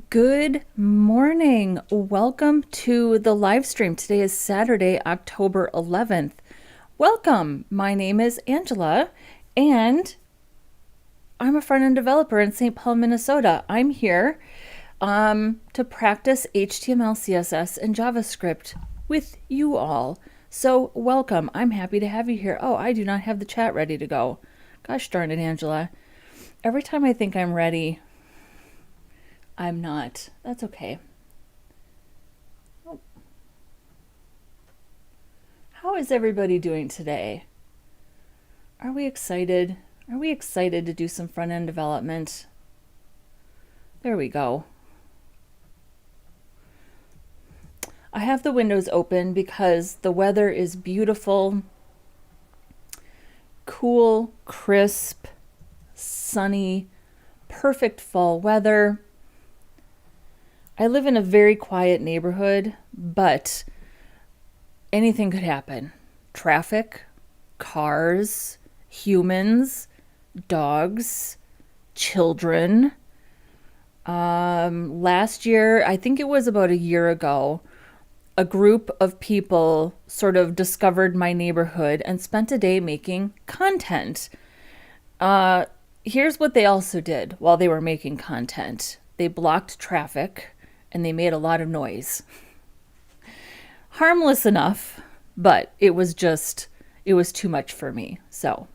Good morning. Welcome to the live stream. Today is Saturday, October 11th. Welcome. My name is Angela, and I'm a front-end developer in St. Paul, Minnesota. I'm here to practice HTML, CSS, and JavaScript with you all. So welcome. I'm happy to have you here. Oh, I do not have the chat ready to go. Gosh darn it, Angela. Every time I think I'm ready, I'm not. That's okay. Oh. How is everybody doing today? Are we excited? Are we excited to do some front-end development? There we go. I have the windows open because the weather is beautiful, cool, crisp, sunny, perfect fall weather. I live in a very quiet neighborhood, but anything could happen. Traffic, cars, humans, dogs, children. Last year, I think it was about a year ago, a group of people sort of discovered my neighborhood and spent a day making content. Here's what they also did while they were making content. They blocked traffic and they made a lot of noise. Harmless enough, but it was too much for me. So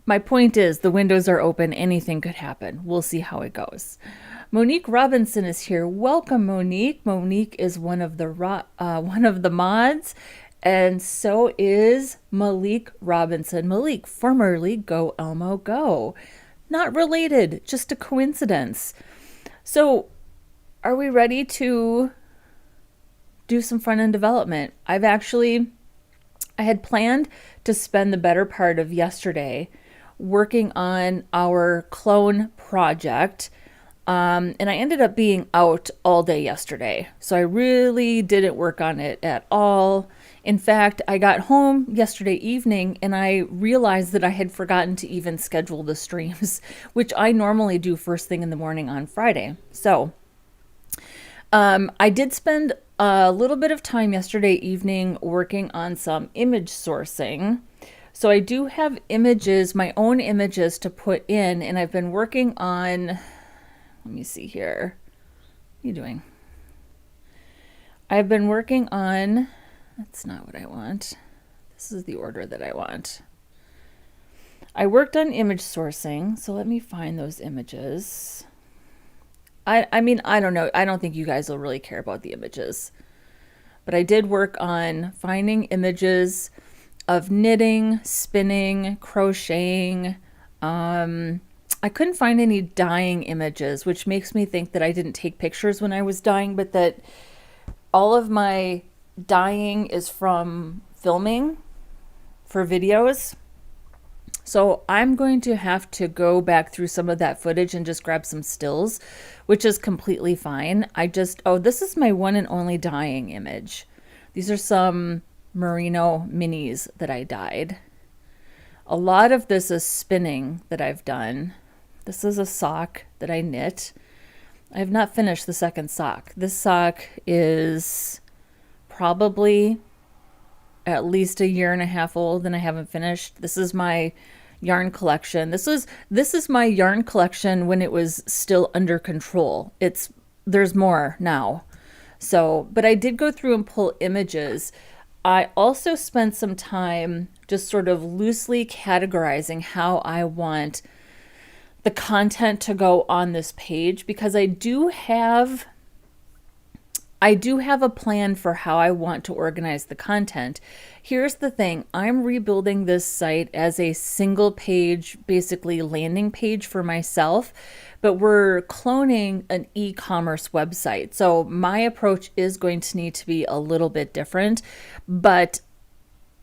my point is, the windows are open. Anything could happen. We'll see how it goes. Monique Robinson is here. Welcome, Monique. Monique is one of the mods, and so is Malik Robinson. Malik, formerly Go Elmo Go. Not related, just a coincidence. So, are we ready to do some front-end development? I had planned to spend the better part of yesterday working on our clone project, and I ended up being out all day yesterday. So I really didn't work on it at all. In fact, I got home yesterday evening and I realized that I had forgotten to even schedule the streams, which I normally do first thing in the morning on Friday. So I did spend a little bit of time yesterday evening working on some image sourcing. So I do have images, my own images to put in, and I've been working on, let me see here. What are you doing? I've been working on, that's not what I want. This is the order that I want. I worked on image sourcing, so let me find those images. I mean, I don't know. I don't think you guys will really care about the images. But I did work on finding images of knitting, spinning, crocheting. I couldn't find any dyeing images, which makes me think that I didn't take pictures when I was dyeing, but that all of my dyeing is from filming for videos. So I'm going to have to go back through some of that footage and just grab some stills, which is completely fine. This is my one and only dyeing image. These are some merino minis that I dyed. A lot of this is spinning that I've done. This is a sock that I knit. I have not finished the second sock. This sock is probably at least a year and a half old and I haven't finished. This is my yarn collection. This is my yarn collection when it was still under control. There's more now. So, but I did go through and pull images. I also spent some time just sort of loosely categorizing how I want the content to go on this page, because I do have a plan for how I want to organize the content. Here's the thing. I'm rebuilding this site as a single page, basically landing page for myself, but we're cloning an e-commerce website. So my approach is going to need to be a little bit different, but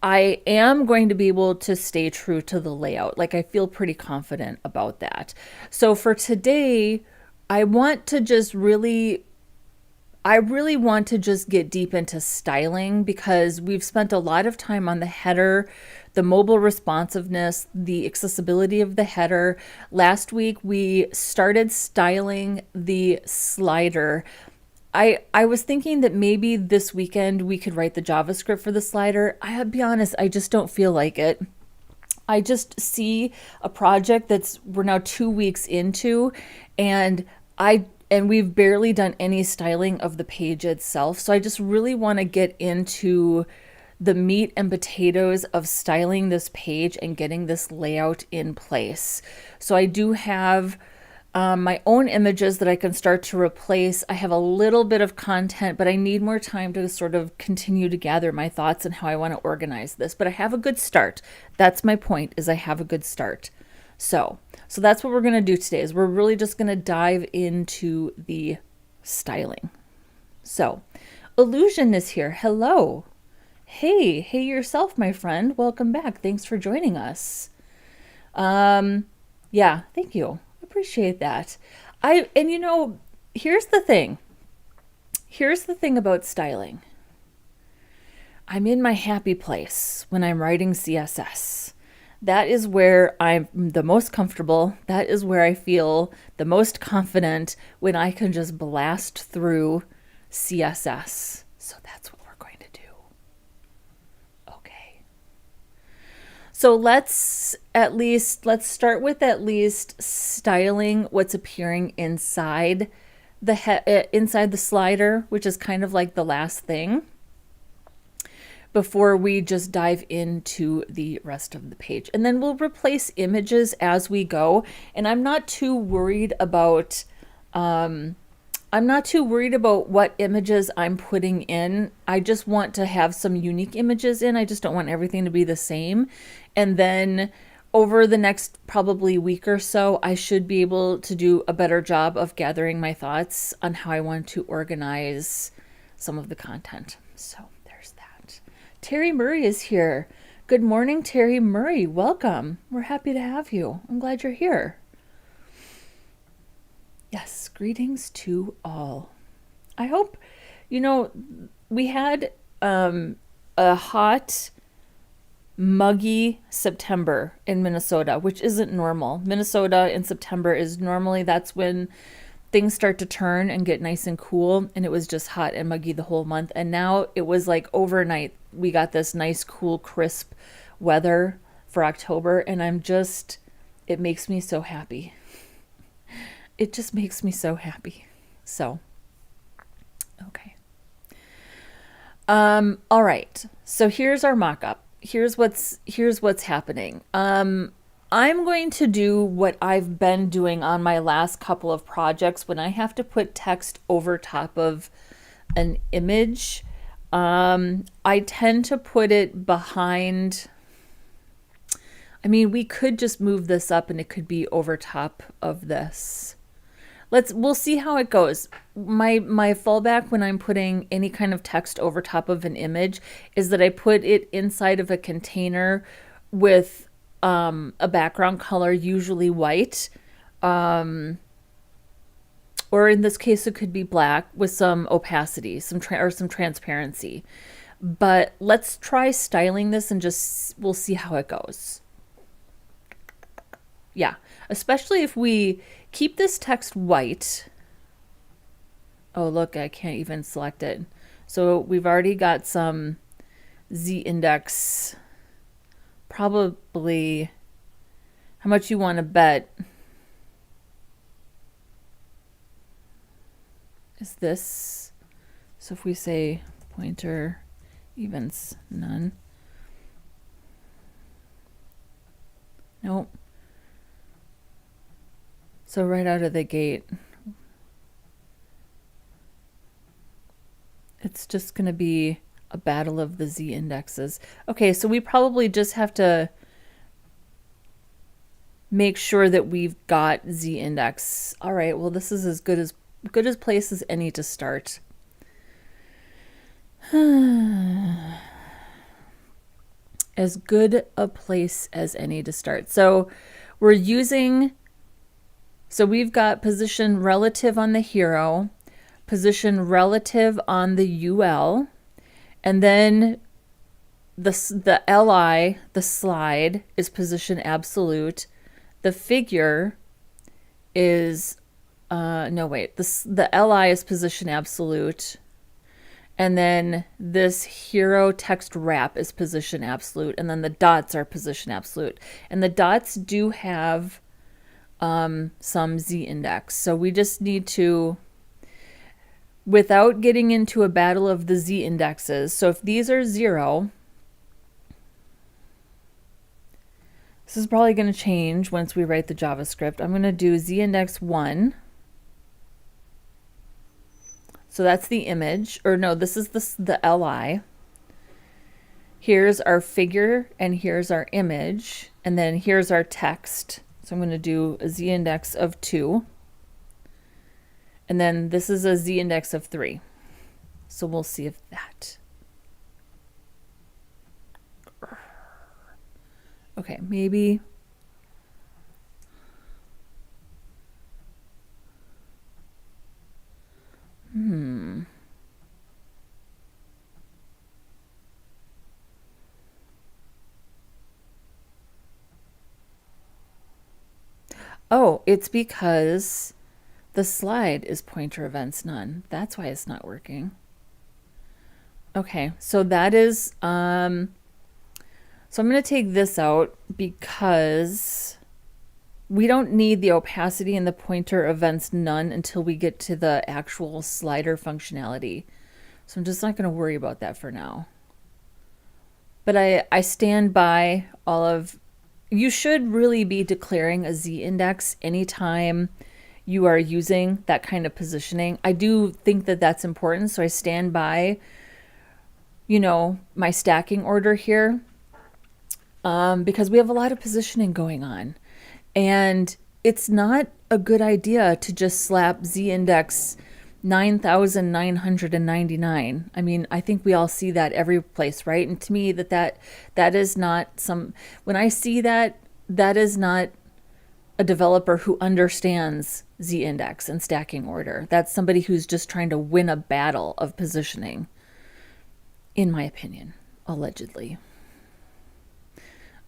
I am going to be able to stay true to the layout. Like, I feel pretty confident about that. So for today, I really want to just get deep into styling, because we've spent a lot of time on the header, the mobile responsiveness, the accessibility of the header. Last week, we started styling the slider. I was thinking that maybe this weekend we could write the JavaScript for the slider. I'll be honest, I just don't feel like it. I just see a project we're now 2 weeks into, and we've barely done any styling of the page itself. So I just really want to get into the meat and potatoes of styling this page and getting this layout in place. So I do have my own images that I can start to replace. I have a little bit of content, but I need more time to sort of continue to gather my thoughts and how I want to organize this. But I have a good start. That's my point, is I have a good start. So that's what we're going to do today, is we're really just going to dive into the styling. So Illusion is here. Hello. Hey yourself, my friend. Welcome back. Thanks for joining us. Yeah, thank you. Appreciate that. Here's the thing. Here's the thing about styling. I'm in my happy place when I'm writing CSS. That is where I'm the most comfortable. That is where I feel the most confident, when I can just blast through CSS. So that's what we're going to do. Okay. So let's start with at least styling what's appearing inside the slider, which is kind of like the last thing, before we just dive into the rest of the page. And then we'll replace images as we go. And I'm not too worried about what images I'm putting in. I just want to have some unique images in. I just don't want everything to be the same. And then over the next probably week or so, I should be able to do a better job of gathering my thoughts on how I want to organize some of the content. So there's that. Terry Murray is here. Good morning, Terry Murray. Welcome. We're happy to have you. I'm glad you're here. Yes, greetings to all. I hope, we had a hot, muggy September in Minnesota, which isn't normal. Minnesota in September that's when things start to turn and get nice and cool, and it was just hot and muggy the whole month. And now it was like overnight we got this nice, cool, crisp weather for October, and it makes me so happy. It just makes me so happy. So, okay. All right. So here's our mock-up. Here's what's happening. I'm going to do what I've been doing on my last couple of projects when I have to put text over top of an image. I tend to put it behind. We could just move this up and it could be over top of this. We'll see how it goes. My fallback when I'm putting any kind of text over top of an image is that I put it inside of a container with a background color, usually white, or in this case it could be black with some opacity, some transparency. But let's try styling this and we'll see how it goes. Yeah, especially if we keep this text white. Oh, look, I can't even select it. So we've already got some z-index. Probably, how much you want to bet is this? So if we say pointer events none. Nope. So right out of the gate, it's just going to be a battle of the z-indexes. Okay, so we probably just have to make sure that we've got z-index. All right, well, this is as good as place as any to start. As good a place as any to start. So we've got position relative on the hero, position relative on the UL, and then the li, the slide, is position absolute. The figure is no wait, the li is position absolute, and then this hero text wrap is position absolute, and then the dots are position absolute, and the dots do have some z index. So we just need to, without getting into a battle of the z indexes, so if these are 0, this is probably going to change once we write the JavaScript. I'm going to do z index 1. So that's the image, or no, this is the li. Here's our figure, and here's our image, and then here's our text. So I'm going to do a z index of 2. And then this is a z index of 3. So we'll see if that. Okay, maybe. Oh, it's because the slide is pointer events none. That's why it's not working. Okay, so that is, so I'm going to take this out because we don't need the opacity and the pointer events none until we get to the actual slider functionality. So I'm just not going to worry about that for now. But I stand by all of, you should really be declaring a z index anytime you are using that kind of positioning. I do think that that's important, so I stand by, you know, my stacking order here, because we have a lot of positioning going on, and it's not a good idea to just slap z index 9,999. I mean, I think we all see that every place, right? And to me, that is not some, when I see that, that is not a developer who understands z index and stacking order. That's somebody who's just trying to win a battle of positioning, in my opinion, allegedly.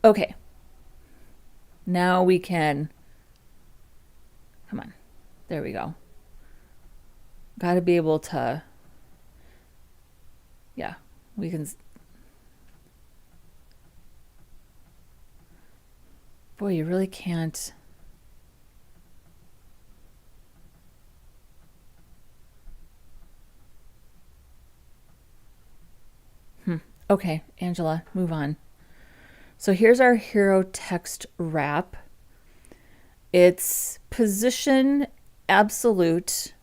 Okay. Now we can, come on, there we go. Got to be able to, yeah, we can, boy, you really can't. Okay, Angela, move on. So here's our hero text wrap. It's position absolute.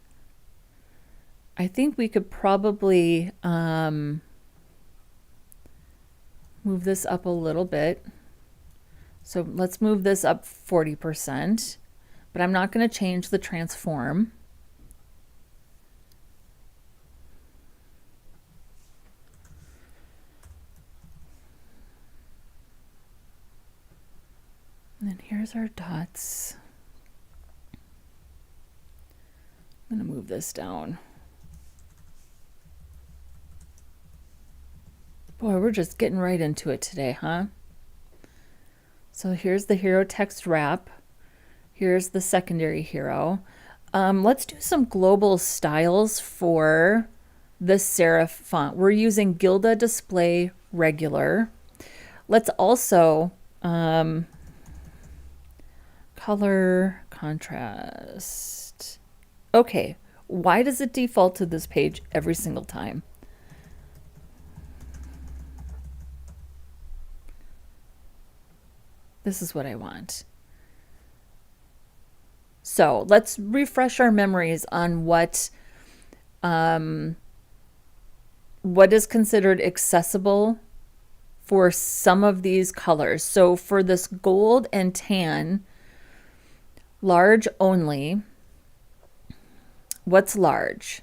I think we could probably move this up a little bit. So let's move this up 40%, but I'm not going to change the transform. And then here's our dots. I'm going to move this down. Boy, we're just getting right into it today, huh? So here's the hero text wrap. Here's the secondary hero. Let's do some global styles for the serif font. We're using Gilda Display Regular. Let's also color contrast. Okay, why does it default to this page every single time? This is what I want. So let's refresh our memories on what is considered accessible for some of these colors. So for this gold and tan, large only. What's large?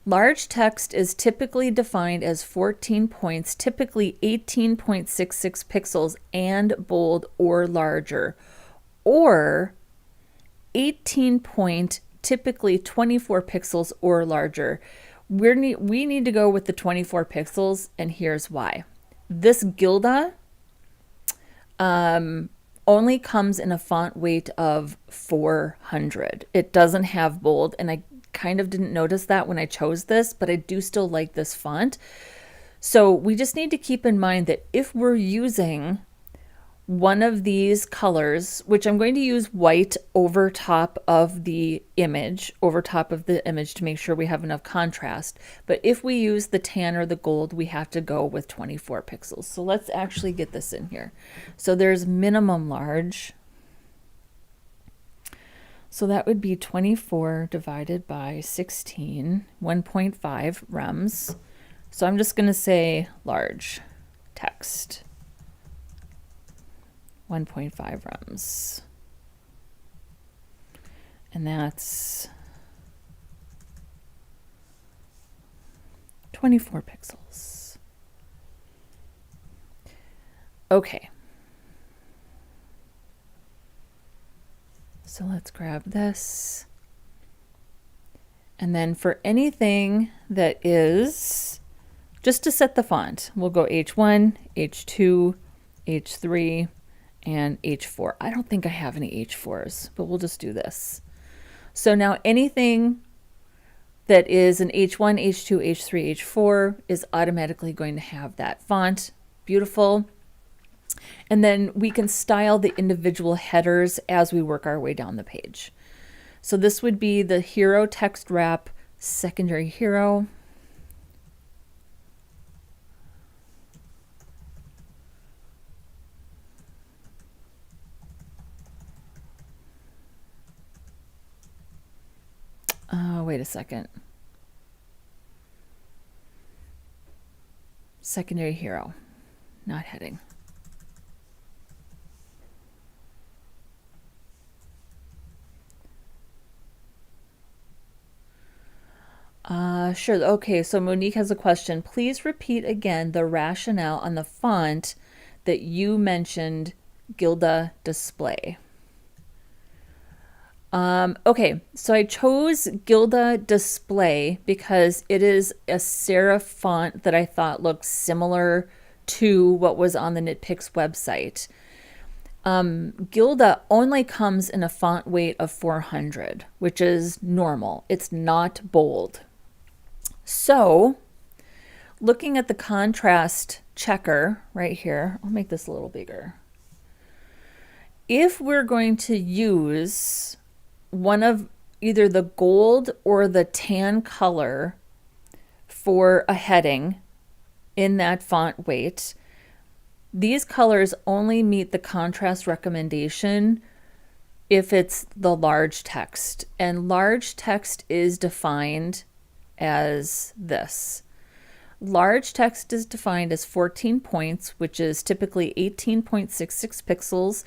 Large text is typically defined as 14 points, typically 18.66 pixels and bold or larger, or 18 point, typically 24 pixels or larger. We need to go with the 24 pixels, and here's why. this Gilda only comes in a font weight of 400. It doesn't have bold, and I kind of didn't notice that when I chose this, but I do still like this font. So we just need to keep in mind that if we're using one of these colors, which I'm going to use white over top of the image, to make sure we have enough contrast. But if we use the tan or the gold, we have to go with 24 pixels. So let's actually get this in here. So there's minimum large. So that would be 24 divided by 16, 1.5 rems. So I'm just going to say large text. 1.5 rems. And that's 24 pixels. Okay. So let's grab this. And then for anything that is, just to set the font, we'll go H1, H2, H3, and H4. I don't think I have any H4s, but we'll just do this. So now anything that is an H1, H2, H3, H4 is automatically going to have that font. Beautiful. And then we can style the individual headers as we work our way down the page. So this would be the hero text wrap, secondary hero. Wait a second. Secondary hero, not heading. Sure. Okay, so Monique has a question. Please repeat again the rationale on the font that you mentioned, Gilda Display. Okay, so I chose Gilda Display because it is a serif font that I thought looked similar to what was on the Knitpicks website. Gilda only comes in a font weight of 400, which is normal. It's not bold. So, looking at the contrast checker right here, I'll make this a little bigger. If we're going to use one of either the gold or the tan color for a heading in that font weight, these colors only meet the contrast recommendation if it's the large text. And large text is defined as this. Large text is defined as 14 points, which is typically 18.66 pixels,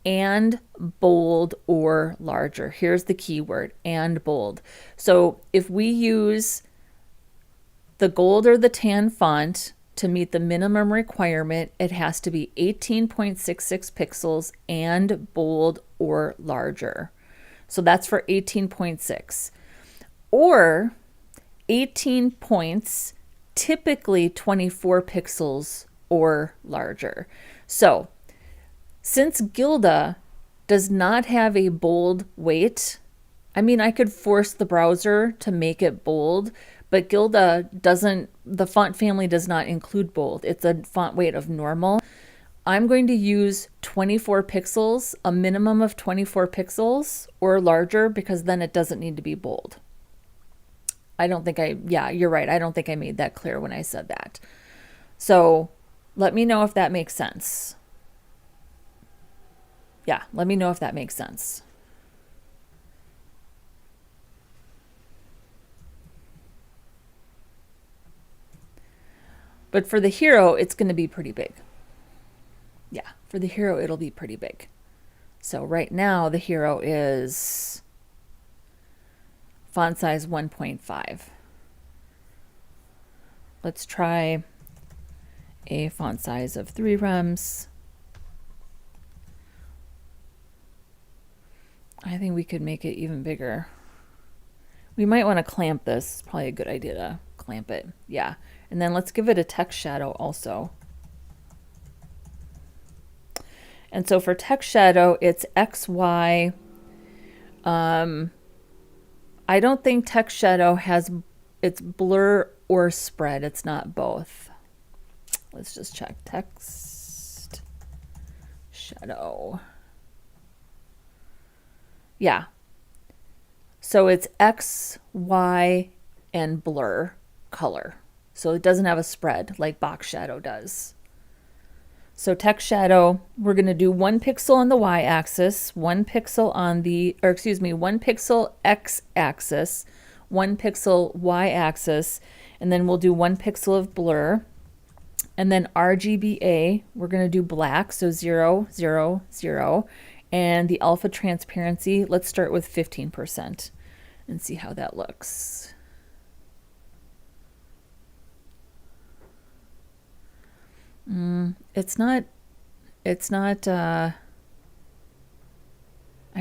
and bold or larger. Here's the key word, and bold. So if we use the gold or the tan font to meet the minimum requirement, it has to be 18.66 pixels and bold or larger. So that's for 18.6. Or 18 points, typically 24 pixels or larger. So since Gilda does not have a bold weight, I mean, I could force the browser to make it bold, but Gilda doesn't, the font family does not include bold. It's a font weight of normal. I'm going to use 24 pixels, a minimum of 24 pixels or larger, because then it doesn't need to be bold. Yeah, you're right. I don't think I made that clear when I said that. So let me know if that makes sense. Yeah, let me know if that makes sense. But for the hero, it's going to be pretty big. Yeah, for the hero, it'll be pretty big. So right now, the hero is font size 1.5. Let's try a font size of 3 rems. I think we could make it even bigger. We might want to clamp this. It's probably a good idea to clamp it. Yeah. And then let's give it a text shadow also. And so for text shadow, it's XY. I don't think text shadow has, it's blur or spread. It's not both. Let's just check text shadow. Yeah. So it's X, Y, and blur color. So it doesn't have a spread like box shadow does. So text shadow, we're going to do 1 pixel on the y-axis, 1 pixel on the, or excuse me, 1 pixel x-axis, 1 pixel y-axis, and then we'll do 1 pixel of blur. And then RGBA, we're going to do black, so 0, 0, 0. And the alpha transparency, let's start with 15% and see how that looks. It's not, I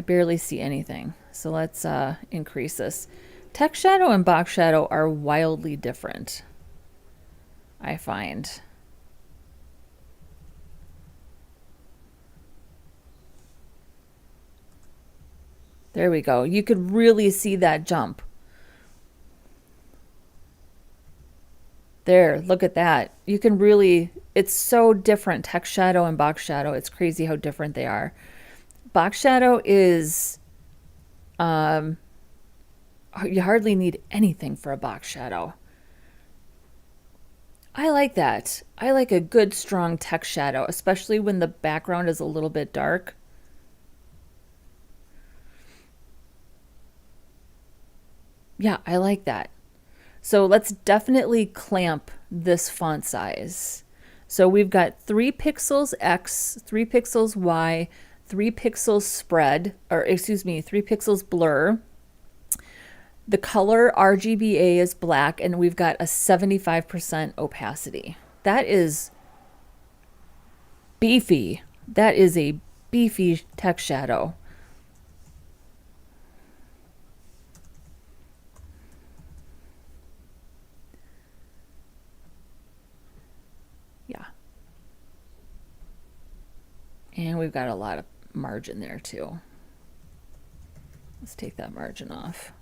barely see anything. So let's increase this. Text shadow and box shadow are wildly different, I find. There we go. You could really see that jump. There, look at that. You can really, it's so different, text shadow and box shadow. It's crazy how different they are. Box shadow is, you hardly need anything for a box shadow. I like that. I like a good strong text shadow, especially when the background is a little bit dark. Yeah, I like that. So let's definitely clamp this font size. So we've got 3 pixels X, 3 pixels Y, 3 pixels spread, or excuse me, 3 pixels blur. The color RGBA is black, and we've got a 75% opacity. That is beefy. That is a beefy text shadow. Yeah. And we've got a lot of margin there too. Let's take that margin off.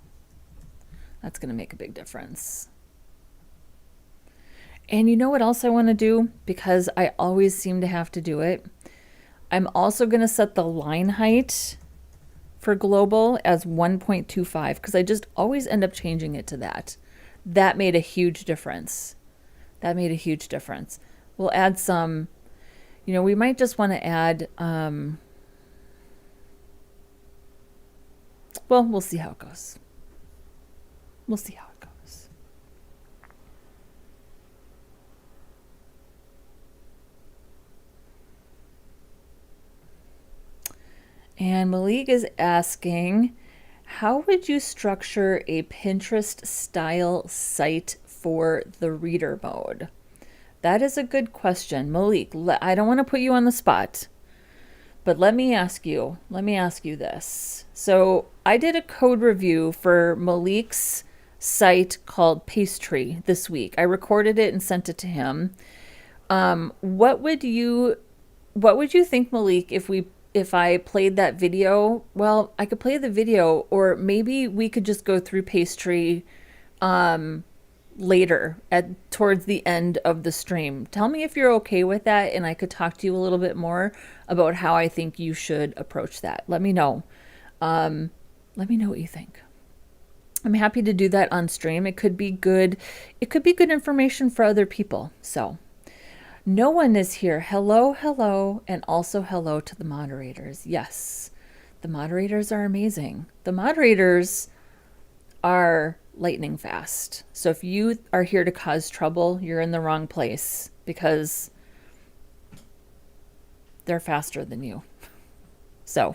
That's going to make a big difference. And you know what else I want to do? Because I always seem to have to do it. I'm also going to set the line height for global as 1.25 because I just always end up changing it to that. That made a huge difference. That made a huge difference. We'll add some, you know, we might just want to add, well, we'll see how it goes. We'll see how it goes. And Malik is asking, how would you structure a Pinterest style site for the reader mode? That is a good question. Malik, I don't want to put you on the spot, but let me ask you this. So I did a code review for Malik's site called Pastry this week. I recorded it and sent it to him. What would you think, Malik, if I played that video? Well, I could play the video, or maybe we could just go through Pastry later towards the end of the stream. Tell me if you're okay with that, and I could talk to you a little bit more about how I think you should approach that. Let me know. Let me know what you think. I'm happy to do that on stream. It could be good. It could be good information for other people. So no one is here. Hello, hello, and also hello to the moderators. Yes, the moderators are amazing. The moderators are lightning fast. So if you are here to cause trouble, you're in the wrong place because they're faster than you. So,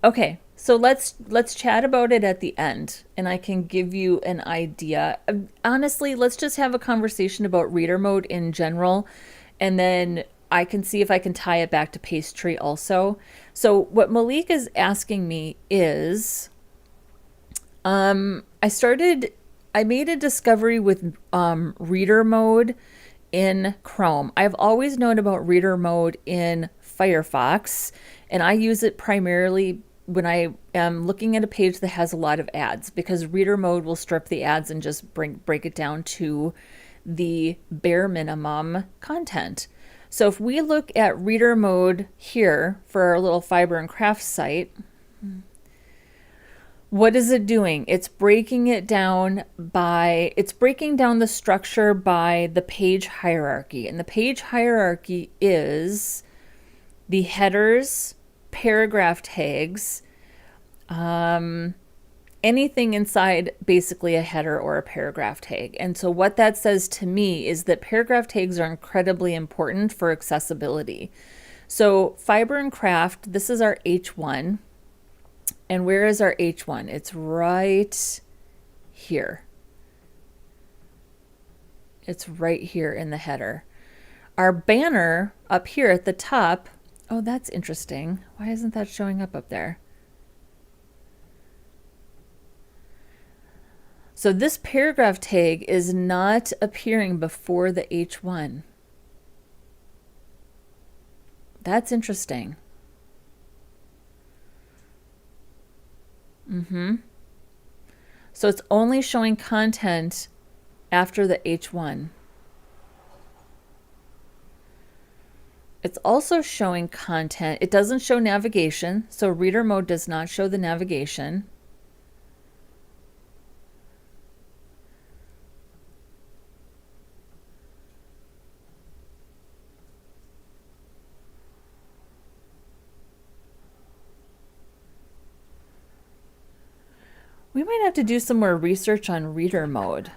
okay. So let's chat about it at the end, and I can give you an idea. Honestly, let's just have a conversation about reader mode in general, and then I can see if I can tie it back to Pastry also. So what Malik is asking me is, I made a discovery with reader mode in Chrome. I've always known about reader mode in Firefox, and I use it primarily when I am looking at a page that has a lot of ads, because reader mode will strip the ads and just break it down to the bare minimum content. So if we look at reader mode here for our little fiber and craft site, what is it doing? It's breaking it down it's breaking down the structure by the page hierarchy. And the page hierarchy is the headers, paragraph tags, anything inside basically a header or a paragraph tag. And so what that says to me is that paragraph tags are incredibly important for accessibility. So fiber and craft, this is our H1. And where is our H1? It's right here. It's right here in the header. Our banner up here at the top, oh, that's interesting. Why isn't that showing up there? So this paragraph tag is not appearing before the H1. That's interesting. So it's only showing content after the H1. It's also showing content. It doesn't show navigation, so reader mode does not show the navigation. We might have to do some more research on reader mode.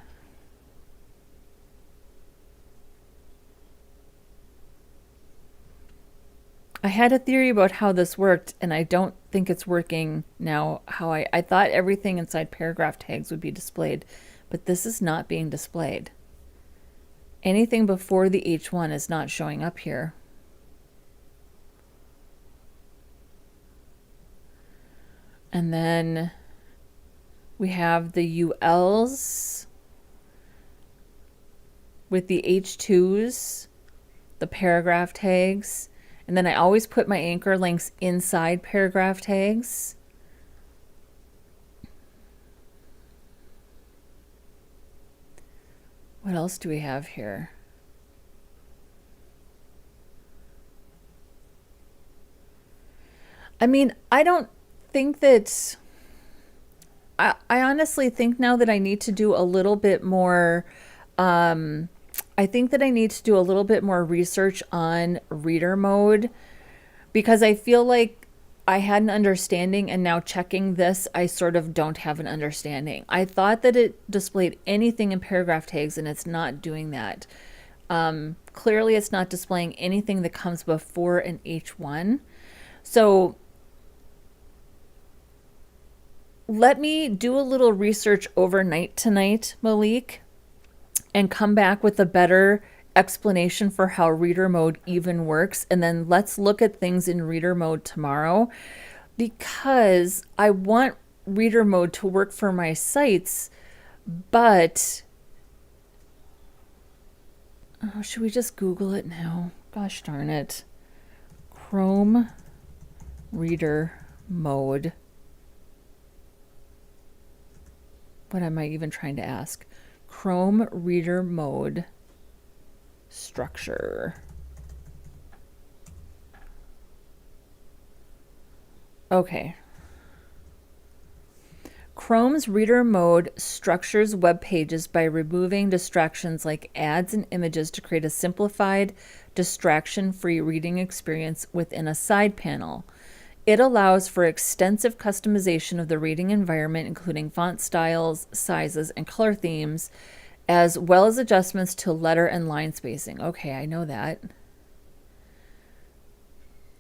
I had a theory about how this worked, and I don't think it's working now. How I thought everything inside paragraph tags would be displayed, but this is not being displayed. Anything before the H1 is not showing up here. And then we have the ULs with the H2s, the paragraph tags, and then I always put my anchor links inside paragraph tags. What else do we have here? I mean, I don't think that... I honestly think now that I need to do a little bit more... I think that I need to do a little bit more research on reader mode, because I feel like I had an understanding, and now checking this, I sort of don't have an understanding. I thought that it displayed anything in paragraph tags, and it's not doing that. Clearly, it's not displaying anything that comes before an H1. So let me do a little research overnight tonight, Malik, and come back with a better explanation for how reader mode even works. And then let's look at things in reader mode tomorrow, because I want reader mode to work for my sites, but oh, should we just Google it now? Gosh darn it. Chrome reader mode. What am I even trying to ask? Chrome reader mode structure. Okay. Chrome's reader mode structures web pages by removing distractions like ads and images to create a simplified, distraction-free reading experience within a side panel. It allows for extensive customization of the reading environment, including font styles, sizes, and color themes, as well as adjustments to letter and line spacing. Okay, I know that.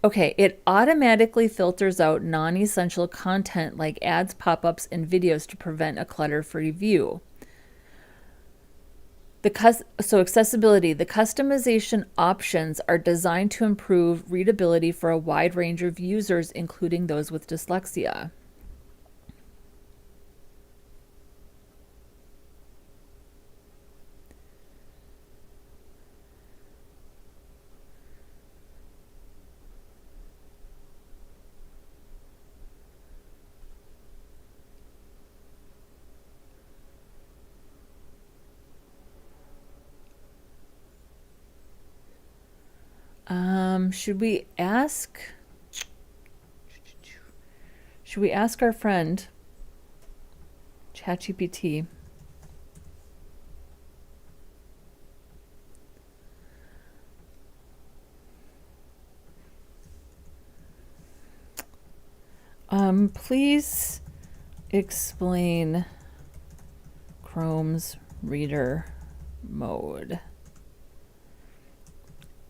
Okay, it automatically filters out non-essential content like ads, pop-ups, and videos to prevent a clutter-free view. So accessibility, the customization options are designed to improve readability for a wide range of users, including those with dyslexia. Should we ask our friend ChatGPT? Please explain Chrome's reader mode.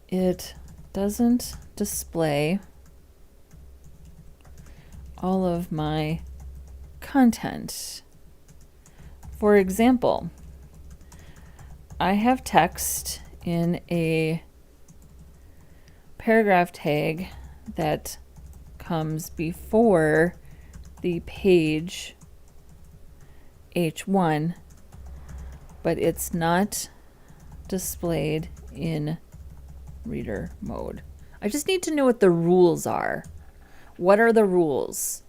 It doesn't display all of my content. For example, I have text in a paragraph tag that comes before the page H1, but it's not displayed in reader mode. I just need to know what the rules are. What are the rules?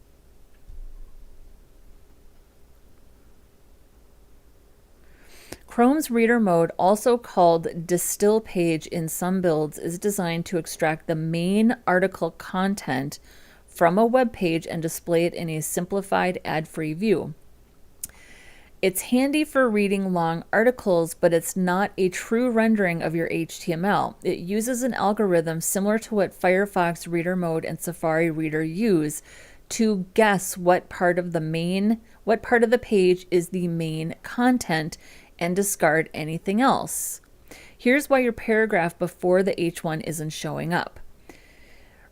Chrome's reader mode, also called distill page in some builds, is designed to extract the main article content from a web page and display it in a simplified ad-free view. It's handy for reading long articles, but it's not a true rendering of your HTML. It uses an algorithm similar to what Firefox Reader Mode and Safari Reader use to guess what part of the page is the main content and discard anything else. Here's why your paragraph before the H1 isn't showing up.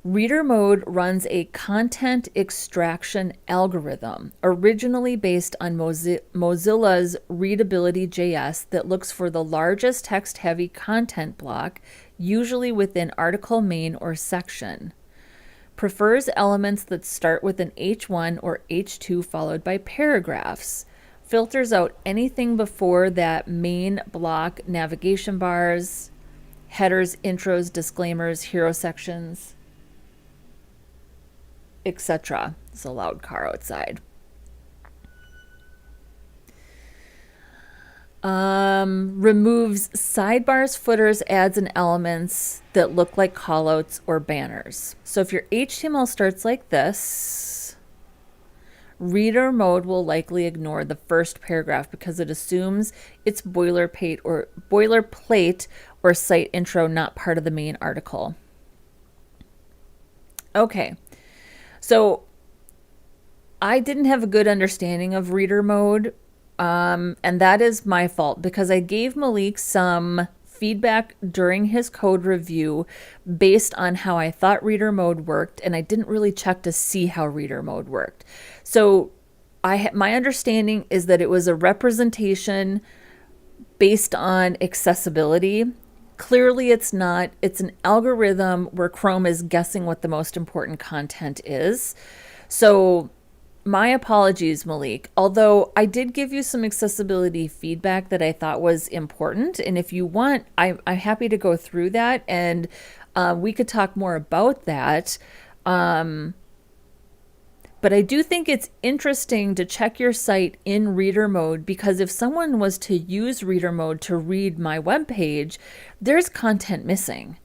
Reader mode runs a content extraction algorithm originally based on Mozilla's Readability.js that looks for the largest text-heavy content block, usually within article main or section. Prefers elements that start with an H1 or H2 followed by paragraphs. Filters out anything before that main block, navigation bars, headers, intros, disclaimers, hero sections, etc. It's a loud car outside. Removes sidebars, footers, adds, and elements that look like callouts or banners. So if your HTML starts like this, reader mode will likely ignore the first paragraph because it assumes it's boilerplate or site intro, not part of the main article. Okay. So I didn't have a good understanding of reader mode, and that is my fault because I gave Malik some feedback during his code review based on how I thought reader mode worked, and I didn't really check to see how reader mode worked. So my understanding is that it was a representation based on accessibility. Clearly it's not. It's an algorithm where Chrome is guessing what the most important content is. So my apologies, Malik, although I did give you some accessibility feedback that I thought was important. And if you want, I'm happy to go through that and we could talk more about that. But I do think it's interesting to check your site in reader mode because if someone was to use reader mode to read my web page, there's content missing.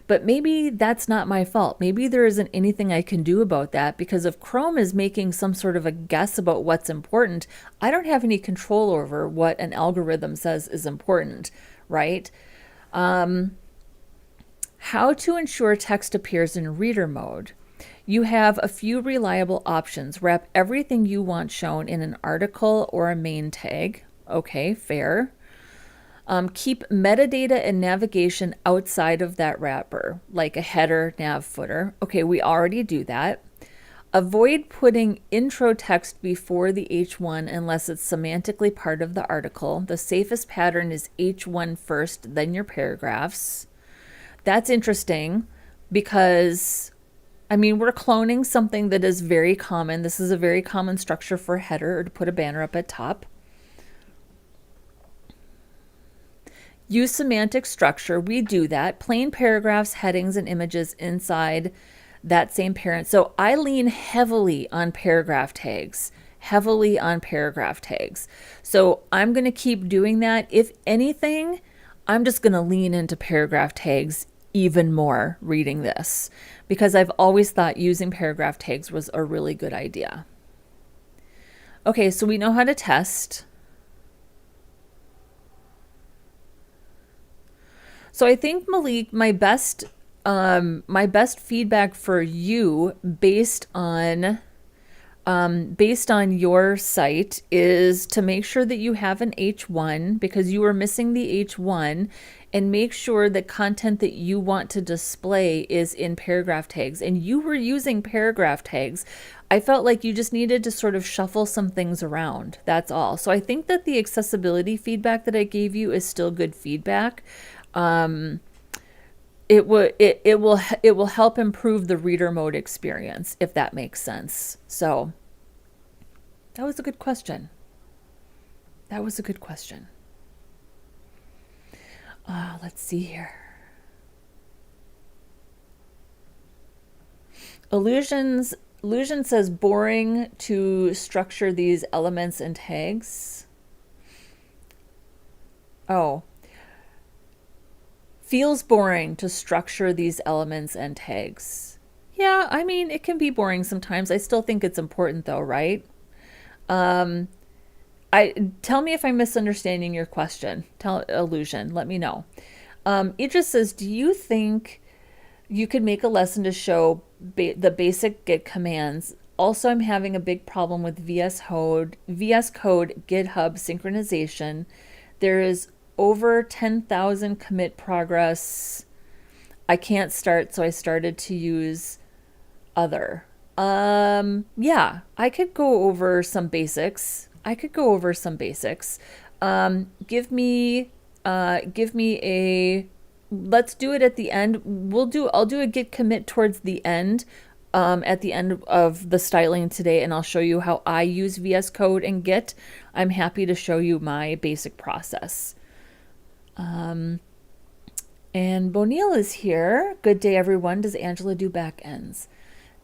But maybe that's not my fault. Maybe there isn't anything I can do about that because if Chrome is making some sort of a guess about what's important, I don't have any control over what an algorithm says is important, right? How to ensure text appears in reader mode. You have a few reliable options. Wrap everything you want shown in an article or a main tag. Okay, fair. Keep metadata and navigation outside of that wrapper, like a header, nav, footer. Okay, we already do that. Avoid putting intro text before the H1 unless it's semantically part of the article. The safest pattern is H1 first, then your paragraphs. That's interesting because I mean, we're cloning something that is very common. This is a very common structure for a header or to put a banner up at top. Use semantic structure. We do that. Plain paragraphs, headings, and images inside that same parent. So I lean heavily on paragraph tags. So I'm going to keep doing that. If anything, I'm just going to lean into paragraph tags even more reading this because I've always thought using paragraph tags was a really good idea. Okay, so we know how to test. So I think, Malik, my best feedback for you based on your site is to make sure that you have an H1 because you were missing the H1, and make sure the content that you want to display is in paragraph tags. And you were using paragraph tags. I felt like you just needed to sort of shuffle some things around. That's all. So I think that the accessibility feedback that I gave you is still good feedback. It will help improve the reader mode experience, if that makes sense. So that was a good question. That was a good question. Let's see here. Illusion says boring to structure these elements and tags. Oh. Feels boring to structure these elements and tags. Yeah, I mean, it can be boring sometimes. I still think it's important though, right? Tell me if I'm misunderstanding your question. Illusion, let me know. Idris says, do you think you could make a lesson to show the basic Git commands? Also, I'm having a big problem with VS Code GitHub synchronization. There is over 10,000 commit progress. I can't start, so I started to use other. Yeah, I could go over some basics. Give me a, let's do it at the end. I'll do a git commit towards the end, at the end of the styling today, and I'll show you how I use VS Code and Git. I'm happy to show you my basic process. And Bonil is here. Good day, everyone. Does Angela do back ends?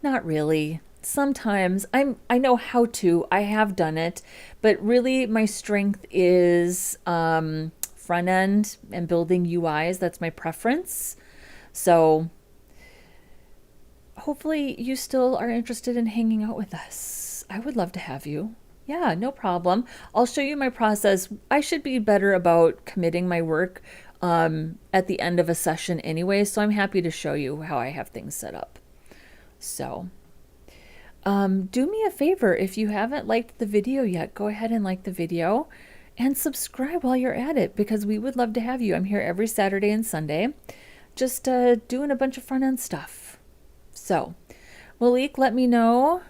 Not really. Sometimes I know how to. I have done it, but really my strength is front end and building UIs. That's my preference. So hopefully you still are interested in hanging out with us. I would love to have you. Yeah, no problem. I'll show you my process. I should be better about committing my work at the end of a session anyway, so I'm happy to show you how I have things set up. So do me a favor, if you haven't liked the video yet, go ahead and like the video and subscribe while you're at it, because we would love to have you. I'm here every Saturday and Sunday, just doing a bunch of front end stuff. So Malik, let me know.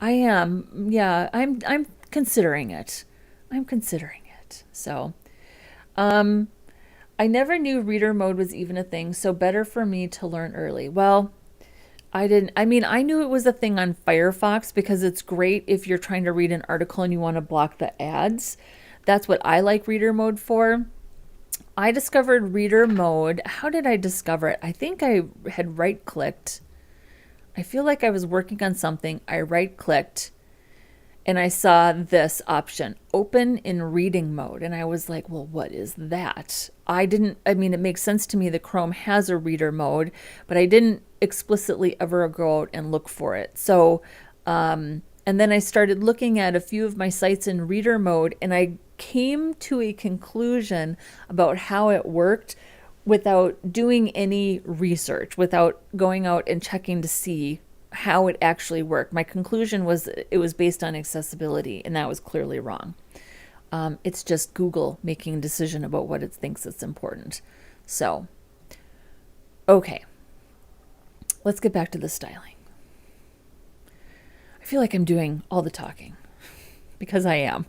I am, yeah, I'm considering it. So, I never knew reader mode was even a thing, so better for me to learn early. Well, I knew it was a thing on Firefox because it's great if you're trying to read an article and you want to block the ads. That's what I like reader mode for. I discovered reader mode. How did I discover it? I think I had right-clicked. I feel like I was working on something. I right-clicked and I saw this option, open in reading mode. And I was like, well, what is that? It makes sense to me that Chrome has a reader mode, but I didn't explicitly ever go out and look for it. So, and then I started looking at a few of my sites in reader mode, and I came to a conclusion about how it worked without doing any research, without going out and checking to see how it actually worked. My conclusion was it was based on accessibility, and that was clearly wrong. It's just Google making a decision about what it thinks it's important. So, okay, let's get back to the styling. I feel like I'm doing all the talking because I am.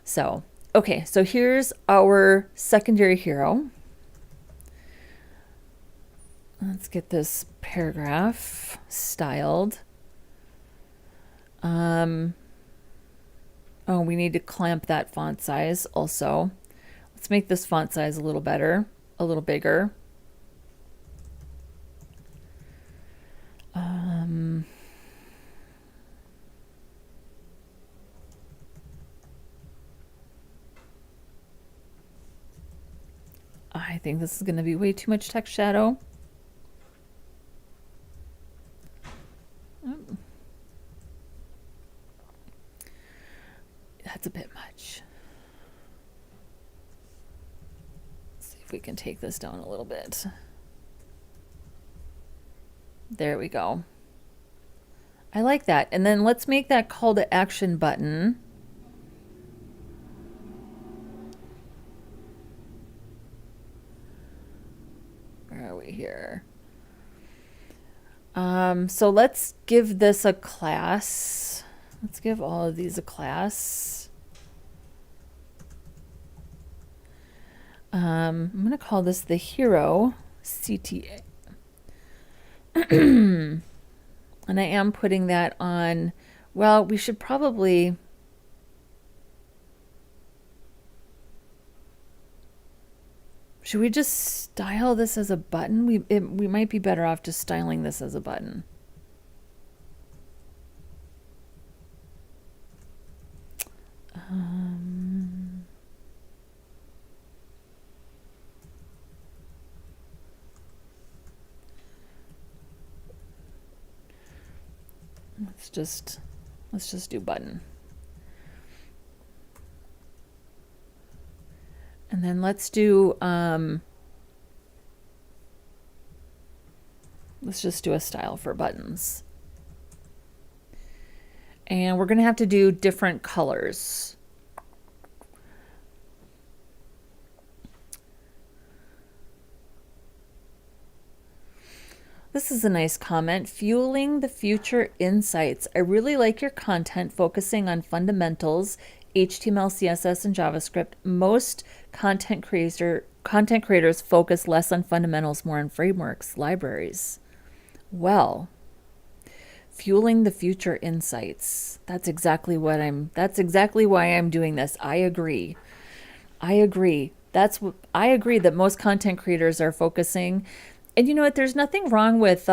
So, okay, so here's our secondary hero. Let's get this paragraph styled. Oh, we need to clamp that font size also. Let's make this font size a little better, a little bigger. I I think this is going to be way too much text shadow. Oh. That's a bit much. Let's see if we can take this down a little bit. There we go. I like that. And then let's make that call to action button. Where are we here? So let's give this a class. Let's give all of these a class. I'm going to call this the hero CTA. And I am putting that on, well, we should probably, should we just style this as a button? We might be better off just styling this as a button. Let's just do button. And then let's do let's just do a style for buttons. And we're going to have to do different colors. This is a nice comment. Fueling the future insights. I really like your content focusing on fundamentals, HTML, CSS, and JavaScript. Most content creators focus less on fundamentals, more on frameworks, libraries. Well, fueling the future insights. That's exactly why I'm doing this. I agree. I agree that most content creators are focusing. And you know what? There's nothing wrong with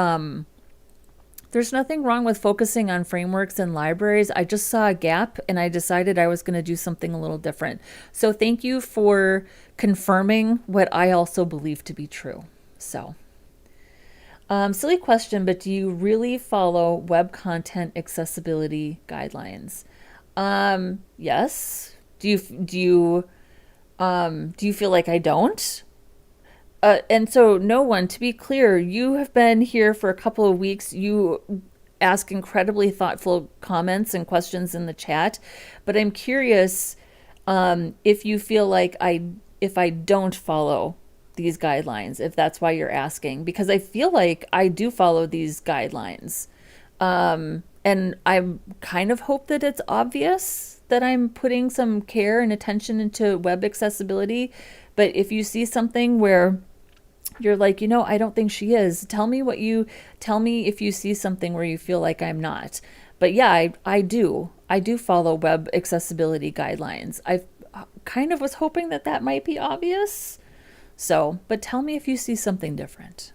focusing on frameworks and libraries. I just saw a gap and I decided I was going to do something a little different. So thank you for confirming what I also believe to be true. So, silly question, but do you really follow web content accessibility guidelines? Yes. Do you feel like I don't? And so no one, to be clear, you have been here for a couple of weeks. You ask incredibly thoughtful comments and questions in the chat, but I'm curious if you feel like if I don't follow these guidelines, if that's why you're asking, because I feel like I do follow these guidelines. And I kind of hope that it's obvious that I'm putting some care and attention into web accessibility. But if you see something where you're like, I don't think she is, tell me if you see something where you feel like I'm not. But yeah, I do follow web accessibility guidelines. I kind of was hoping that might be obvious. So, but tell me if you see something different.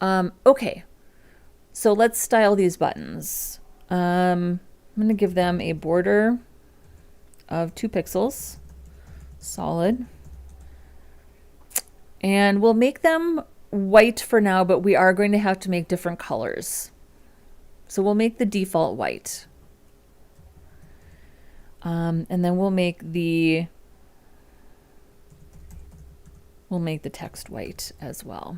Okay, so let's style these buttons. I'm going to give them a border of 2 pixels, solid. And we'll make them white for now, but we are going to have to make different colors. So we'll make the default white. And then we'll make the text white as well.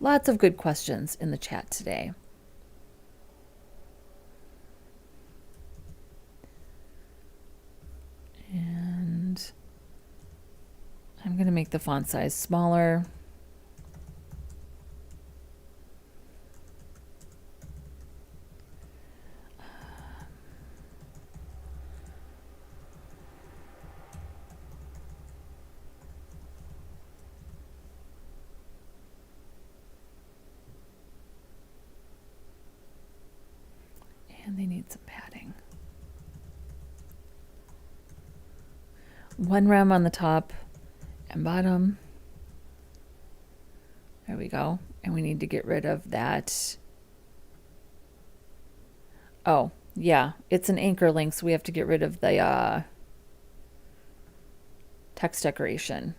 Lots of good questions in the chat today. And I'm going to make the font size smaller. And they need some padding. 1 rem on the top and bottom. There we go. And we need to get rid of that. Oh, yeah, it's an anchor link, so we have to get rid of the text decoration.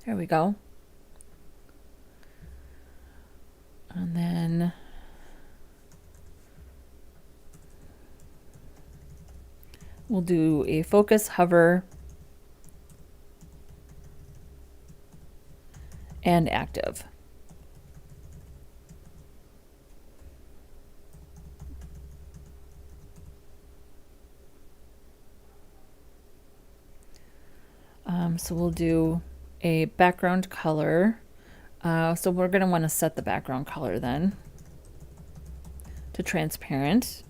There we go. And then we'll do a focus hover and active. So we'll do a background color. So we're going to want to set the background color then to transparent.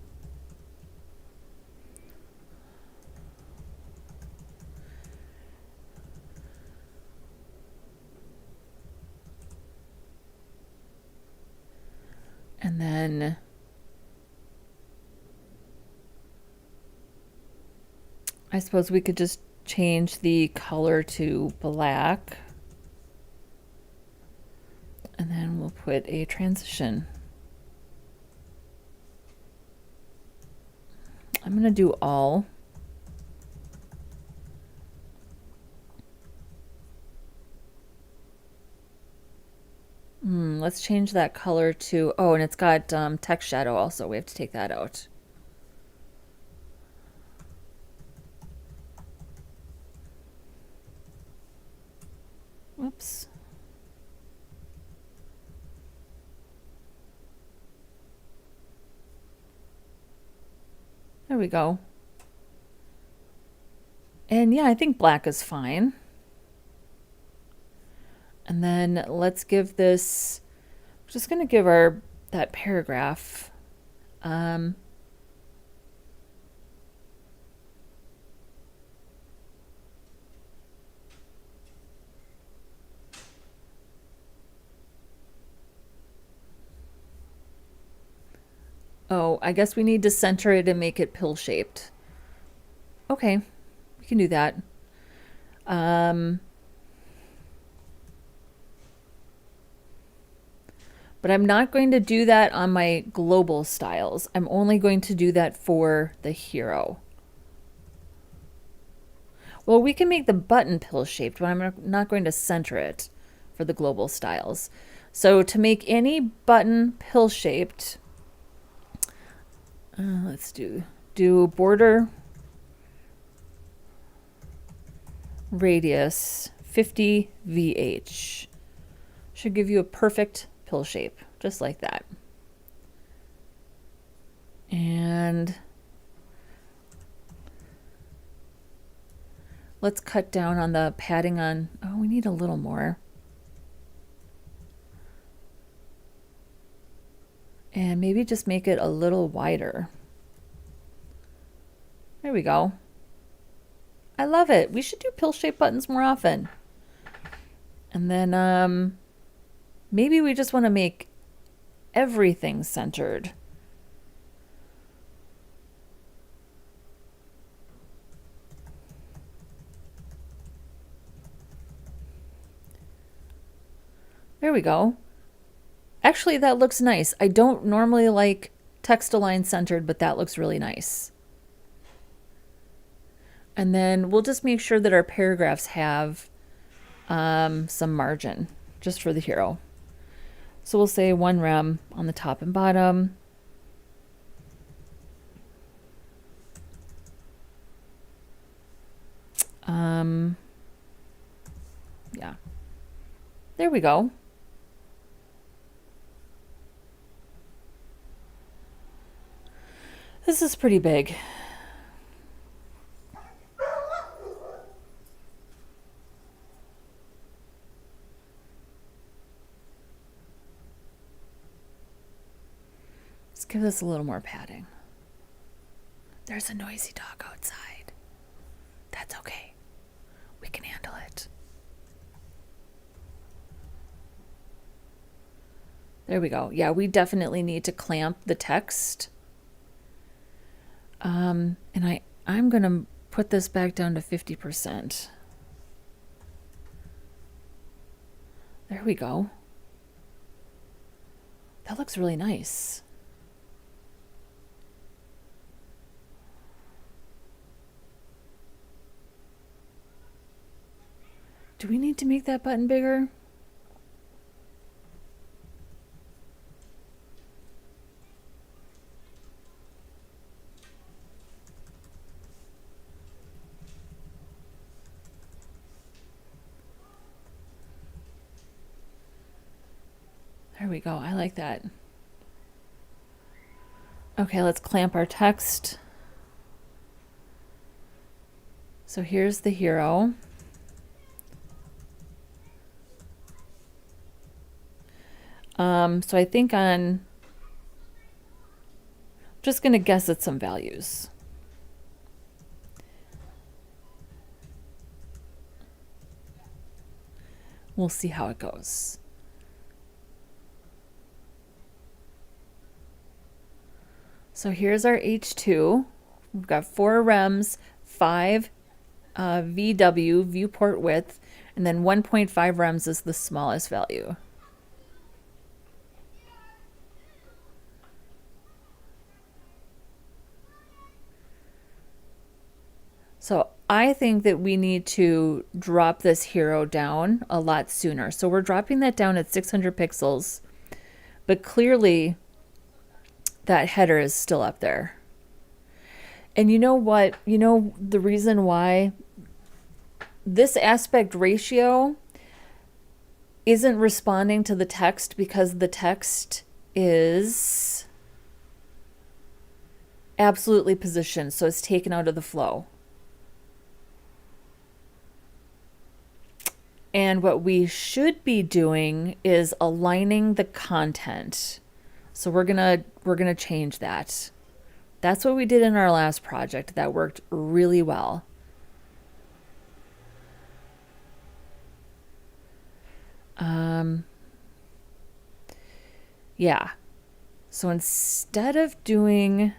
And then I suppose we could just change the color to black. And then we'll put a transition. I'm going to do all. Let's change that color to, oh, and it's got text shadow also. We have to take that out. Whoops. There we go. And yeah, I think black is fine. And then let's give this, I'm just going to give that paragraph oh, I guess we need to center it and make it pill shaped. Okay, we can do that. But I'm not going to do that on my global styles. I'm only going to do that for the hero. Well, we can make the button pill shaped, but I'm not going to center it for the global styles. So to make any button pill shaped, let's do border radius 50 VH. Should give you a perfect pill shape, just like that. And let's cut down on the padding on, oh, we need a little more. And maybe just make it a little wider. There we go. I love it. We should do pill-shaped buttons more often. And then maybe we just want to make everything centered. There we go. Actually, that looks nice. I don't normally like text align centered, but that looks really nice. And then we'll just make sure that our paragraphs have some margin just for the hero. So we'll say 1 rem on the top and bottom. Yeah. There we go. This is pretty big. Let's give this a little more padding. There's a noisy dog outside. That's okay. We can handle it. There we go. Yeah, we definitely need to clamp the text. And I'm going to put this back down to 50%. There we go. That looks really nice. Do we need to make that button bigger? There we go. I like that. Okay, let's clamp our text. So here's the hero. So I think I'm just going to guess at some values. We'll see how it goes. So here's our H2. We've got 4 rems, 5 VW, viewport width, and then 1.5 rems is the smallest value. So I think that we need to drop this hero down a lot sooner. So we're dropping that down at 600 pixels, but clearly that header is still up there. And you know what? You know the reason why this aspect ratio isn't responding to the text, because the text is absolutely positioned, so it's taken out of the flow. And what we should be doing is aligning the content. So we're gonna change that. That's what we did in our last project. That worked really well. Yeah. So instead of doing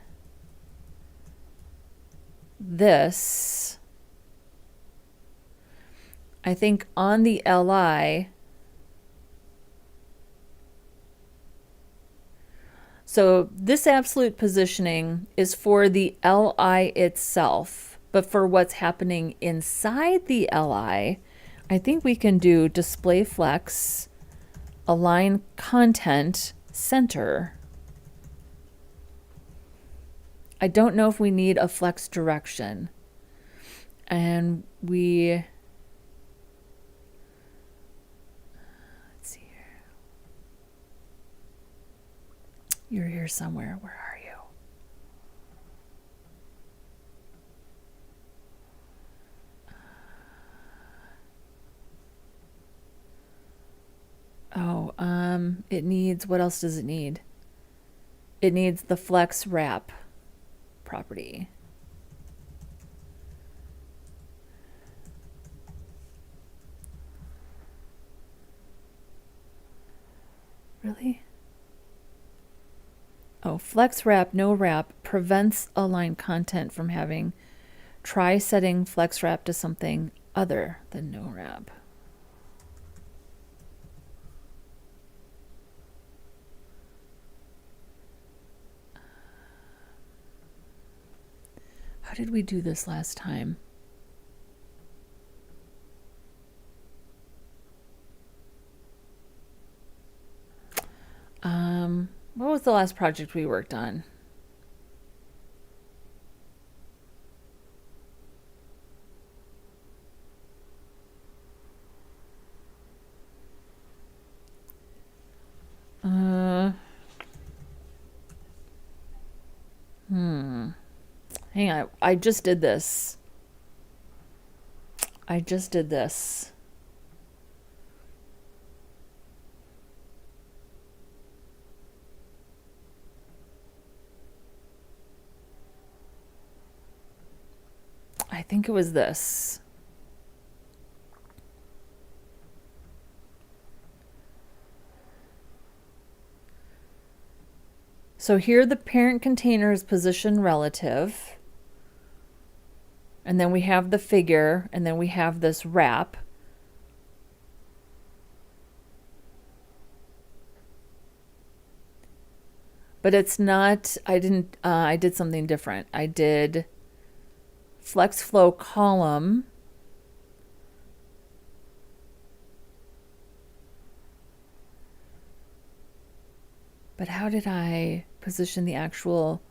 this, I think on the LI, so this absolute positioning is for the LI itself, but for what's happening inside the LI, I think we can do display flex, align content, center. I don't know if we need a flex direction. And let's see here. You're here somewhere. Where are you? It needs, what else does it need? It needs the flex wrap property. Really? Oh, flex wrap, no wrap, prevents align content from having. Try setting flex wrap to something other than no wrap. How did we do this last time? What was the last project we worked on? Hang on, I just did this. I think it was this. So here the parent container is position relative. And then we have the figure, and then we have this wrap. But it's not, I did something different. I did flex flow column. But how did I position the actual...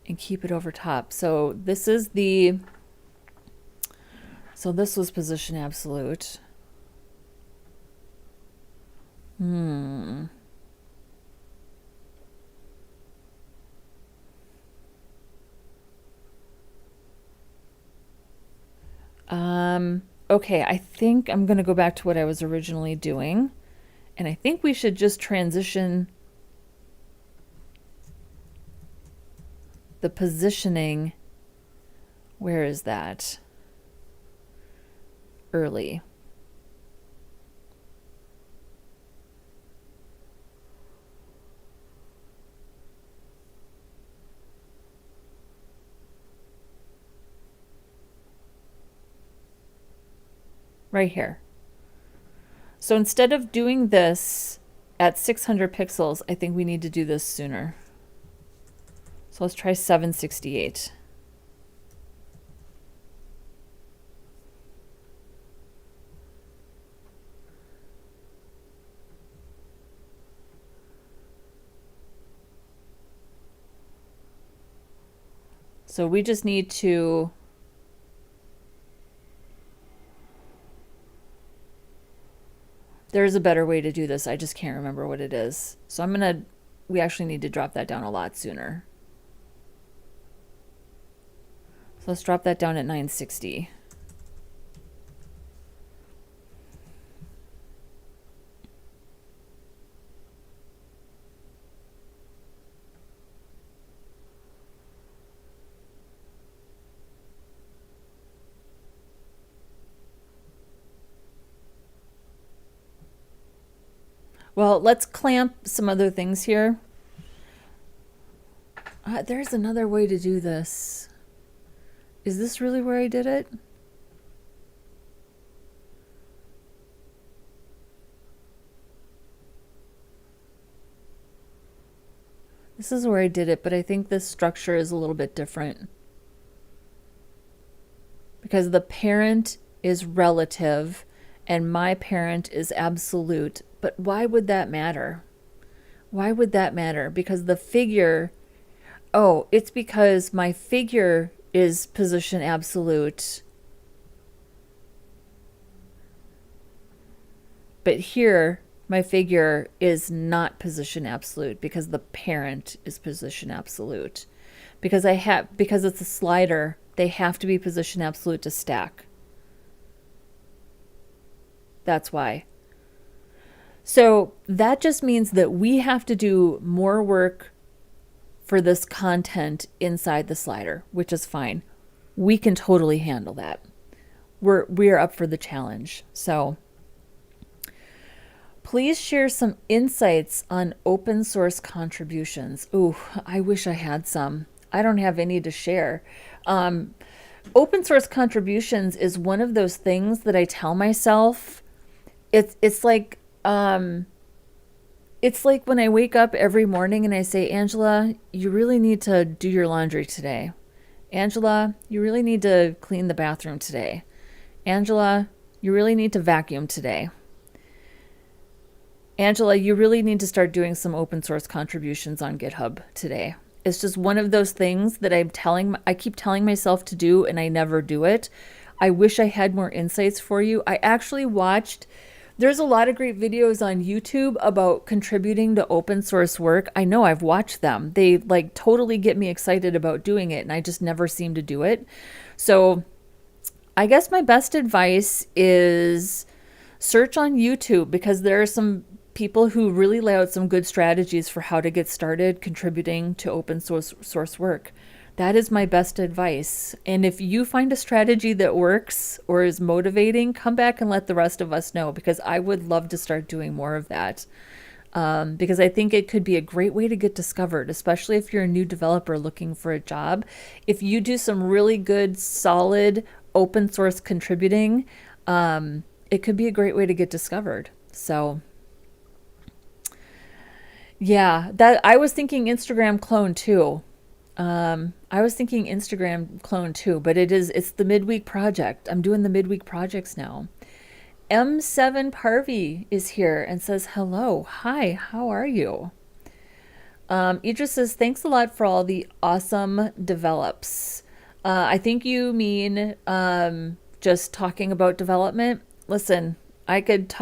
and keep it over top? So this is the... so this was position absolute. Okay, I think I'm going to go back to what I was originally doing. And I think we should just transition the positioning. Where is that? Early. Right here. So instead of doing this at 600 pixels, I think we need to do this sooner. So let's try 768. So we just need to... there's a better way to do this. I just can't remember what it is. So we actually need to drop that down a lot sooner. So let's drop that down at 960. Well, let's clamp some other things here. There's another way to do this. Is this really where I did it? This is where I did it, but I think this structure is a little bit different. Because the parent is relative and my parent is absolute. But why would that matter? Why would that matter? Because the figure... oh, it's because my figure is position absolute. But here, my figure is not position absolute because the parent is position absolute. Because it's a slider, they have to be position absolute to stack. That's why. So that just means that we have to do more work for this content inside the slider, which is fine. We can totally handle that. We're up for the challenge. So please share some insights on open source contributions. Ooh, I wish I had some. I don't have any to share. Open source contributions is one of those things that I tell myself. It's like when I wake up every morning and I say, Angela, you really need to do your laundry today. Angela, you really need to clean the bathroom today. Angela, you really need to vacuum today. Angela, you really need to start doing some open source contributions on GitHub today. It's just one of those things that I keep telling myself to do and I never do it. I wish I had more insights for you. I actually watched... there's a lot of great videos on YouTube about contributing to open source work. I know I've watched them. They like totally get me excited about doing it and I just never seem to do it. So I guess my best advice is search on YouTube because there are some people who really lay out some good strategies for how to get started contributing to open source work. That is my best advice. And if you find a strategy that works or is motivating, come back and let the rest of us know because I would love to start doing more of that. Because I think it could be a great way to get discovered, especially if you're a new developer looking for a job. If you do some really good, solid open source contributing, it could be a great way to get discovered. So yeah, that I was thinking Instagram clone too. I was thinking Instagram clone too, but it's the midweek project. I'm doing the midweek projects now. M7 Parvi is here and says, hello. Hi, how are you? Idris says, thanks a lot for all the awesome develops. I think you mean just talking about development. Listen, I could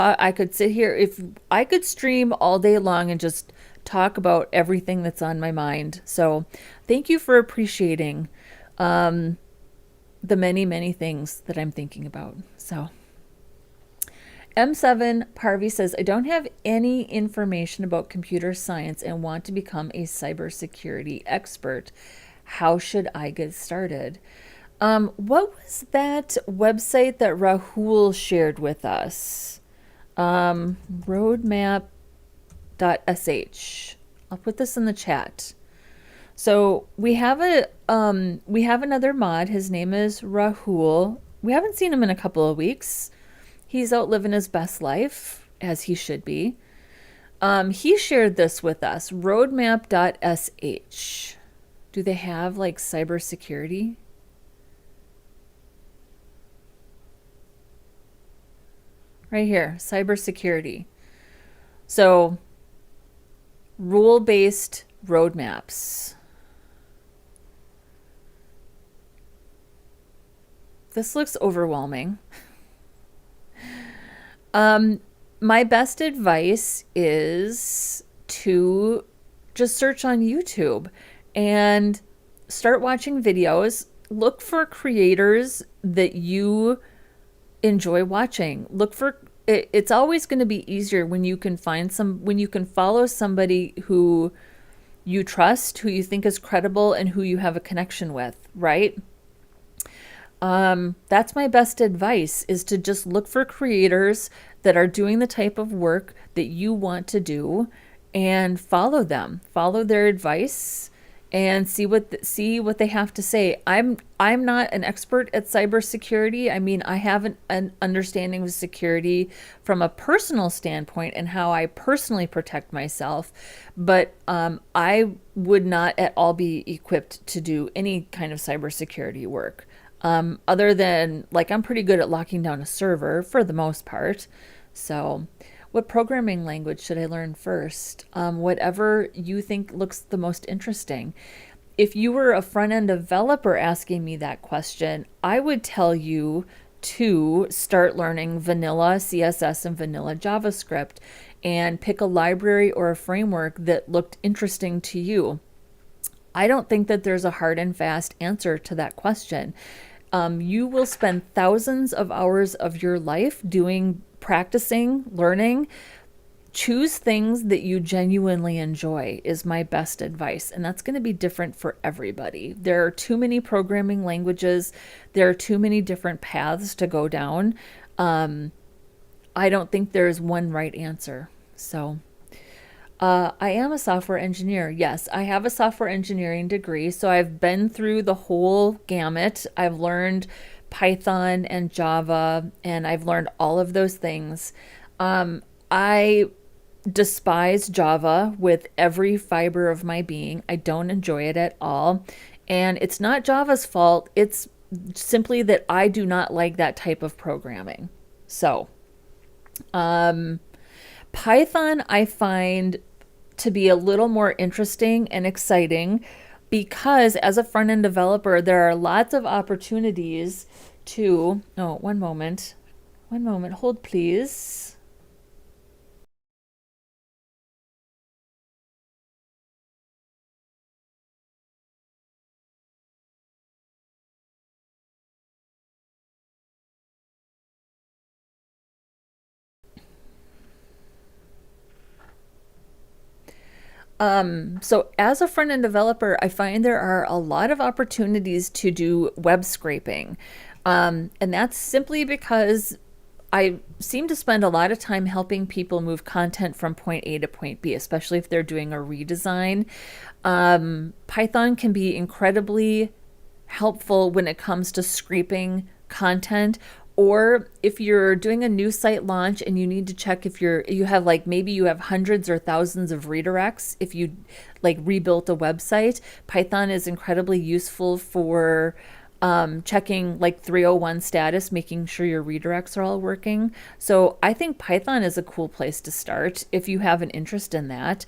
sit here, if I could stream all day long and just talk about everything that's on my mind. So thank you for appreciating the many, many things that I'm thinking about. So M7 Parvi says, I don't have any information about computer science and want to become a cybersecurity expert. How should I get started? What was that website that Rahul shared with us? Roadmap.sh. I'll put this in the chat. So we have another mod. His name is Rahul. We haven't seen him in a couple of weeks. He's out living his best life, as he should be. He shared this with us, roadmap.sh. Do they have like cybersecurity? Right here, cybersecurity. So rule-based roadmaps. This looks overwhelming. My best advice is to just search on YouTube and start watching videos. Look for creators that you enjoy watching. Look for it's always going to be easier when you can follow somebody who you trust, who you think is credible, and who you have a connection with, right? That's my best advice, is to just look for creators that are doing the type of work that you want to do and follow them, follow their advice and see what they have to say. I'm not an expert at cybersecurity. I mean, I have an understanding of security from a personal standpoint and how I personally protect myself, but I would not at all be equipped to do any kind of cybersecurity work. Other than, like, I'm pretty good at locking down a server for the most part. So what programming language should I learn first? Whatever you think looks the most interesting. If you were a front-end developer asking me that question, I would tell you to start learning vanilla CSS and vanilla JavaScript and pick a library or a framework that looked interesting to you. I don't think that there's a hard and fast answer to that question. You will spend thousands of hours of your life practicing, learning. Choose things that you genuinely enjoy is my best advice. And that's going to be different for everybody. There are too many programming languages. There are too many different paths to go down. I don't think there's one right answer. So I am a software engineer. Yes, I have a software engineering degree. So I've been through the whole gamut. I've learned Python and Java, and I've learned all of those things. I despise Java with every fiber of my being. I don't enjoy it at all. And it's not Java's fault. It's simply that I do not like that type of programming. So, Python I find to be a little more interesting and exciting because as a front-end developer, there are lots of opportunities to, oh, one moment, hold please. So as a front-end developer, I find there are a lot of opportunities to do web scraping. And that's simply because I seem to spend a lot of time helping people move content from point A to point B, especially if they're doing a redesign. Python can be incredibly helpful when it comes to scraping content Or if you're doing a new site launch and you need to check if you have like maybe you have hundreds or thousands of redirects, if you like rebuilt a website, Python is incredibly useful for checking like 301 status, making sure your redirects are all working. So I think Python is a cool place to start if you have an interest in that.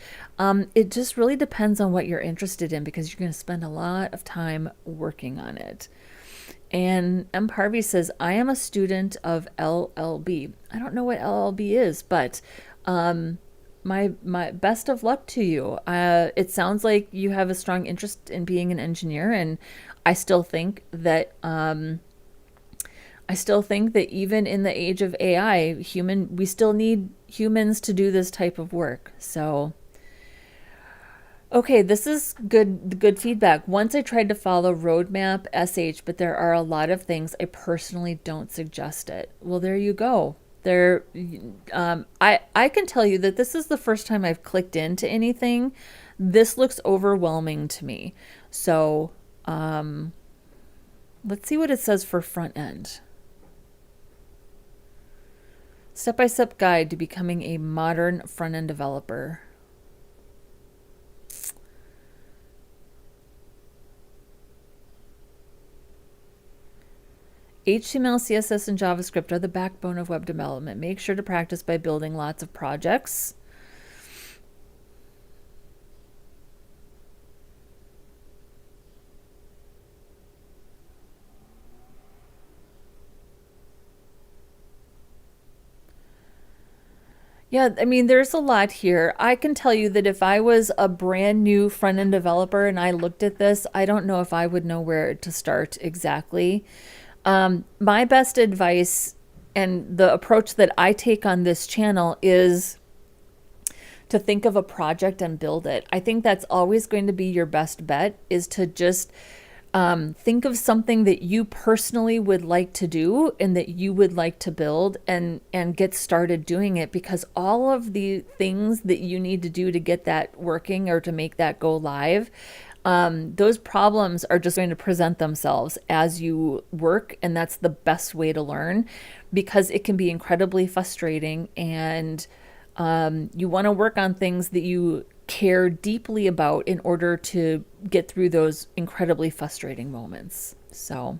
It just really depends on what you're interested in because you're going to spend a lot of time working on it. And M. Harvey says, I am a student of LLB. I don't know what LLB is, but my best of luck to you. It sounds like you have a strong interest in being an engineer, and I still think that even in the age of AI, we still need humans to do this type of work. So okay, this is good feedback. Once I tried to follow roadmap SH, but there are a lot of things I personally don't suggest it. Well, there you go. I can tell you that this is the first time I've clicked into anything. This looks overwhelming to me. So let's see what it says for front end. Step-by-step guide to becoming a modern front-end developer. HTML, CSS, and JavaScript are the backbone of web development. Make sure to practice by building lots of projects. Yeah, I mean, there's a lot here. I can tell you that if I was a brand new front-end developer and I looked at this, I don't know if I would know where to start exactly. My best advice and the approach that I take on this channel is to think of a project and build it. I think that's always going to be your best bet, is to just think of something that you personally would like to do and that you would like to build, and get started doing it, because all of the things that you need to do to get that working or to make that go live, those problems are just going to present themselves as you work, and that's the best way to learn, because it can be incredibly frustrating, and you want to work on things that you care deeply about in order to get through those incredibly frustrating moments. So,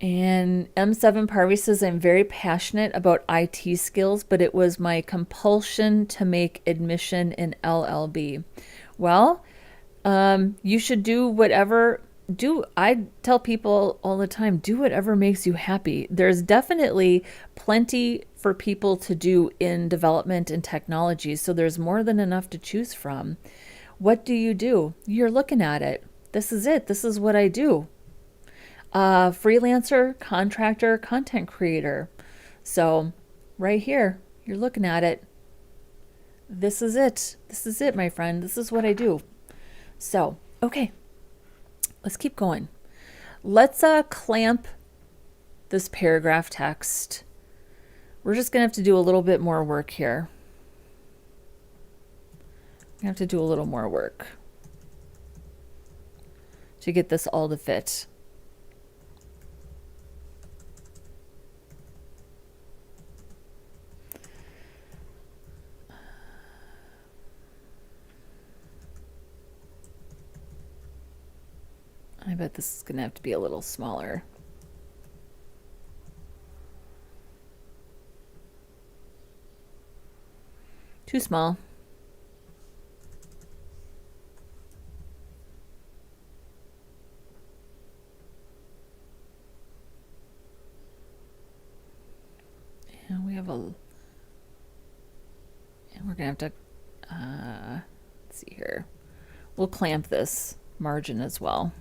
and M7 Parvi says, I'm very passionate about IT skills, but it was my compulsion to make admission in LLB. Well, you should do whatever. I tell people all the time, do whatever makes you happy. There's definitely plenty for people to do in development and technology, so there's more than enough to choose from. What do? You're looking at it. This is it. This is what I do. Freelancer, contractor, content creator. So right here, you're looking at it. This is it. This is it, my friend. This is what I do. So, okay, let's keep going. Let's clamp this paragraph text. We're just going to have to do a little bit more work here. I have to do a little more work to get this all to fit. I bet this is going to have to be a little smaller. Too small. And we have and we're going to have to, let's see here. We'll clamp this margin as well.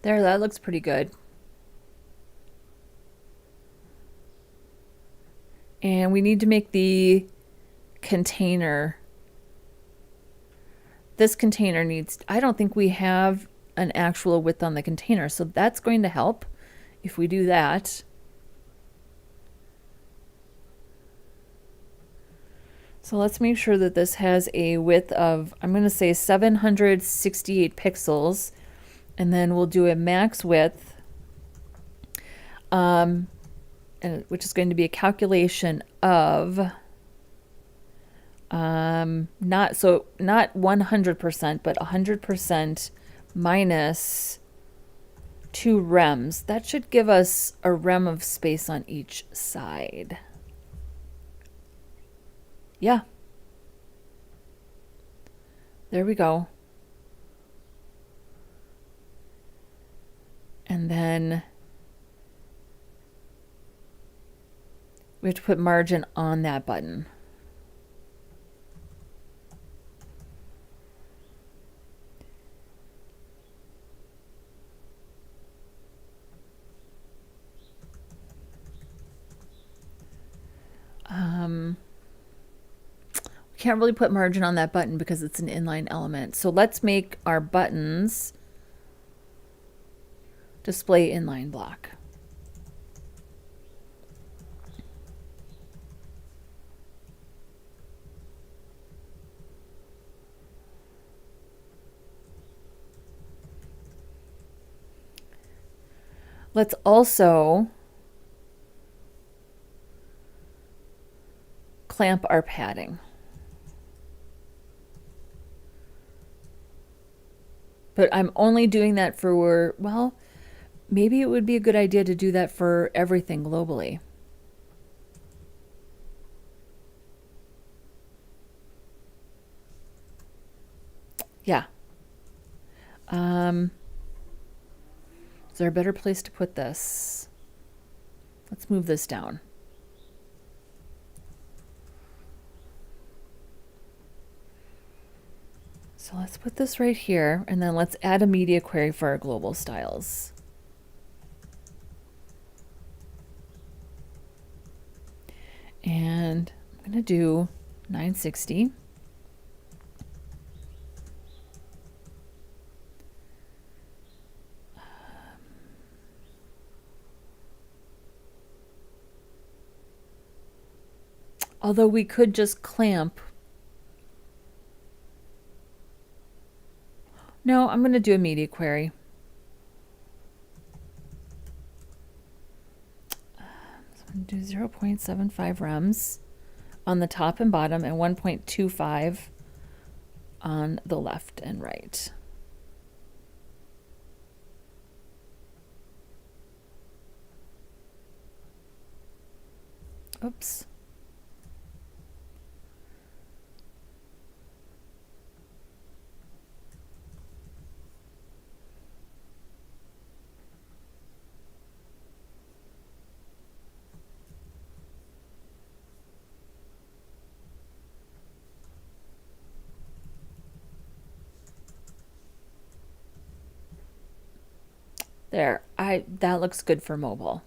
There, that looks pretty good. And we need to make the container. This container needs, I don't think we have an actual width on the container. So that's going to help if we do that. So let's make sure that this has a width of, I'm going to say 768 pixels, and then we'll do a max width, which is going to be a calculation of not 100%, but 100% minus 2 rems. That should give us a rem of space on each side. Yeah. There we go. And then we have to put margin on that button. We can't really put margin on that button because it's an inline element. So let's make our buttons display inline block. Let's also clamp our padding. But I'm only doing that for, well, maybe it would be a good idea to do that for everything globally. Yeah. Is there a better place to put this? Let's move this down. So let's put this right here, and then let's add a media query for our global styles. And I'm going to do 960. Although we could just clamp. No, I'm going to do a media query. So I'm going to do 0.75 rems on the top and bottom and 1.25 on the left and right. Oops. There, that looks good for mobile.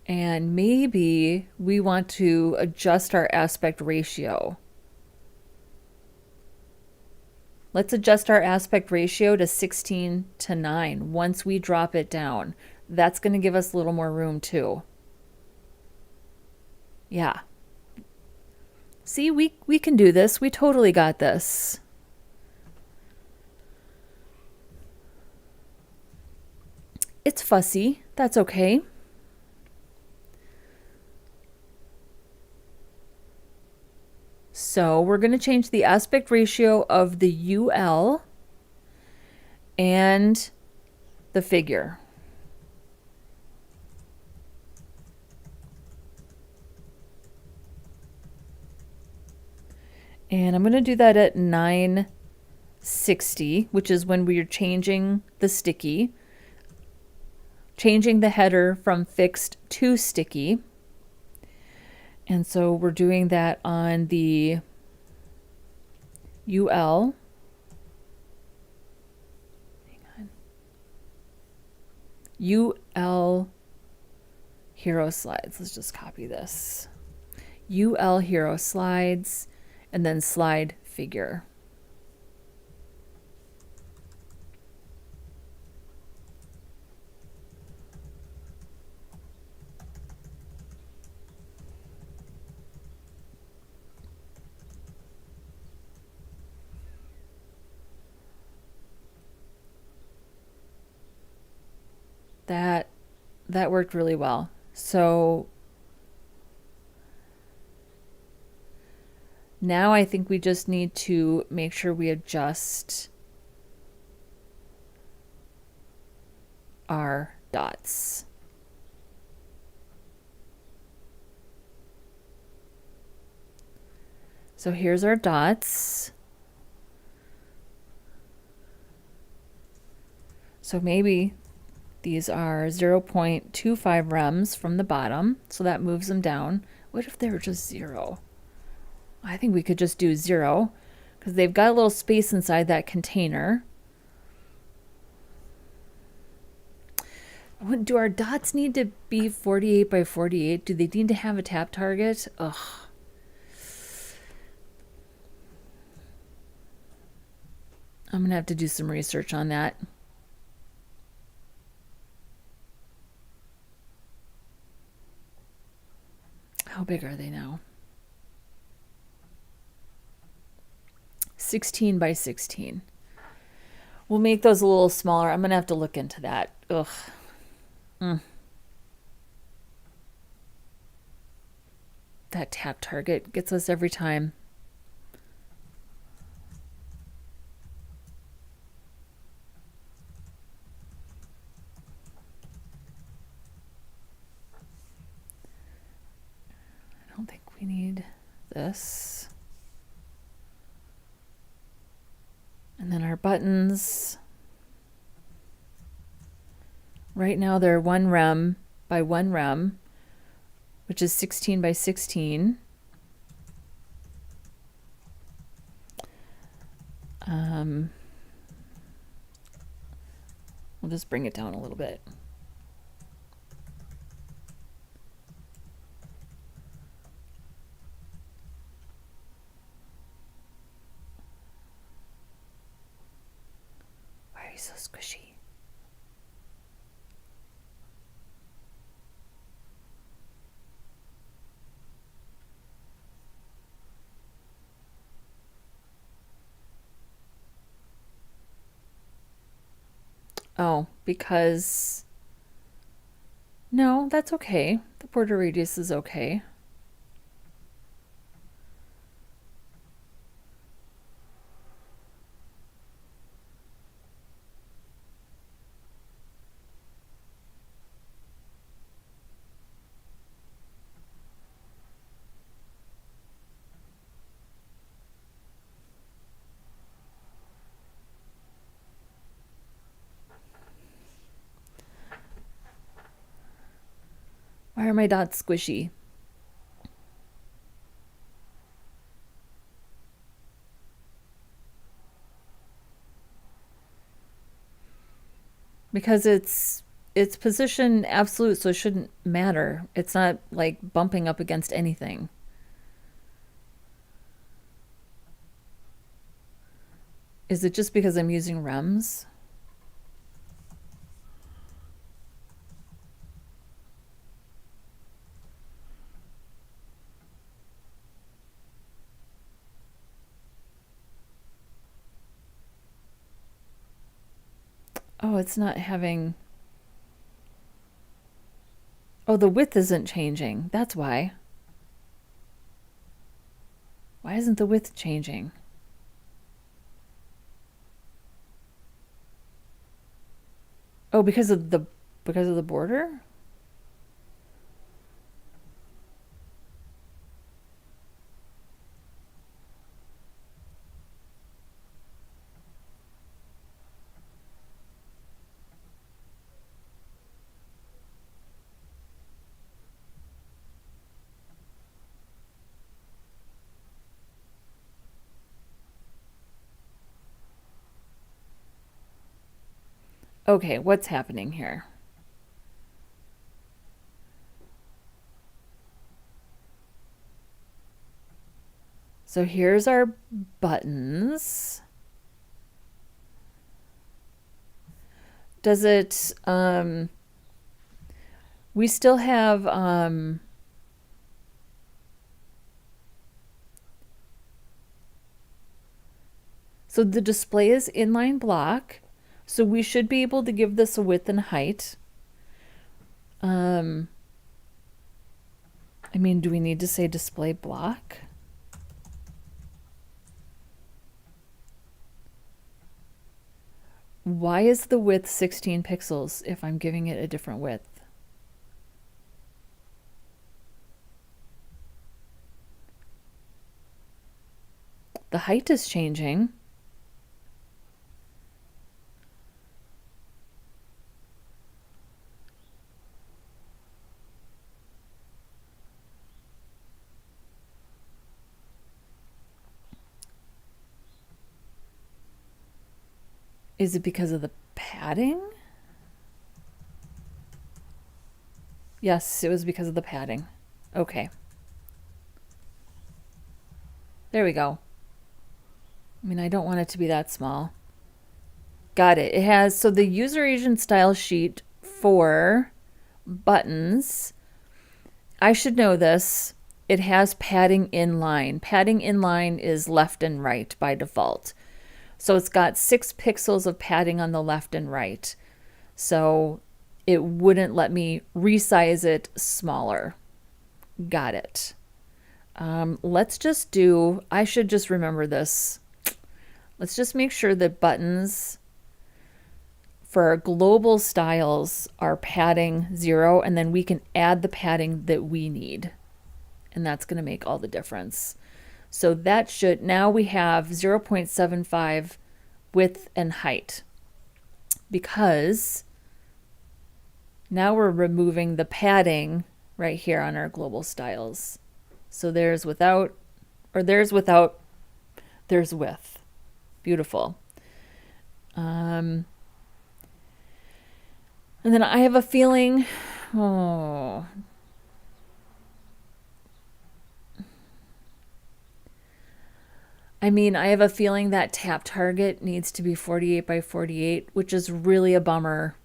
And maybe we want to adjust our aspect ratio. Let's adjust our aspect ratio to 16:9 once we drop it down. That's going to give us a little more room too. Yeah. See, we can do this. We totally got this. It's fussy. That's okay. So we're going to change the aspect ratio of the UL and the figure. And I'm going to do that at 960, which is when we are changing the sticky, changing the header from fixed to sticky. And so we're doing that on the UL. Hang on. UL hero slides. Let's just copy this. UL hero slides, and then slide figure. That worked really well. So now I think we just need to make sure we adjust our dots. So here's our dots. So maybe these are 0.25 rems from the bottom, so that moves them down. What if they were just 0? I think we could just do 0 because they've got a little space inside that container. Do our dots need to be 48 by 48? Do they need to have a tap target? Ugh. I'm going to have to do some research on that. How big are they now? 16 by 16. We'll make those a little smaller. I'm going to have to look into that. Ugh. That tap target gets us every time. I don't think we need this. And then our buttons. Right now they're 1 rem by 1 rem, which is 16 by 16. We'll just bring it down a little bit. Why are you so squishy? Oh, because... No, that's okay. The border radius is okay. Why are my dots squishy? Because it's position absolute, so it shouldn't matter. It's not like bumping up against anything. Is it just because I'm using rems? Oh, it's not having... Oh, the width isn't changing. That's why. Why isn't the width changing? Oh, because of the border? Okay, what's happening here? So here's our buttons. Does it, we still have, so the display is inline block. So we should be able to give this a width and height. I mean, do we need to say display block? Why is the width 16 pixels if I'm giving it a different width? The height is changing. Is it because of the padding? Yes, it was because of the padding. Okay. There we go. I mean, I don't want it to be that small. Got it. It has, so the user agent style sheet for buttons, I should know this. It has padding inline. Padding inline is left and right by default. So it's got 6 pixels of padding on the left and right. So it wouldn't let me resize it smaller. Got it. Let's just do, I should just remember this. Let's just make sure that buttons for our global styles are padding 0, and then we can add the padding that we need. And that's going to make all the difference. So that should, now we have 0.75 width and height, because now we're removing the padding right here on our global styles. So there's without, or there's without, there's with. Beautiful. And then I have a feeling, I have a feeling that tap target needs to be 48 by 48, which is really a bummer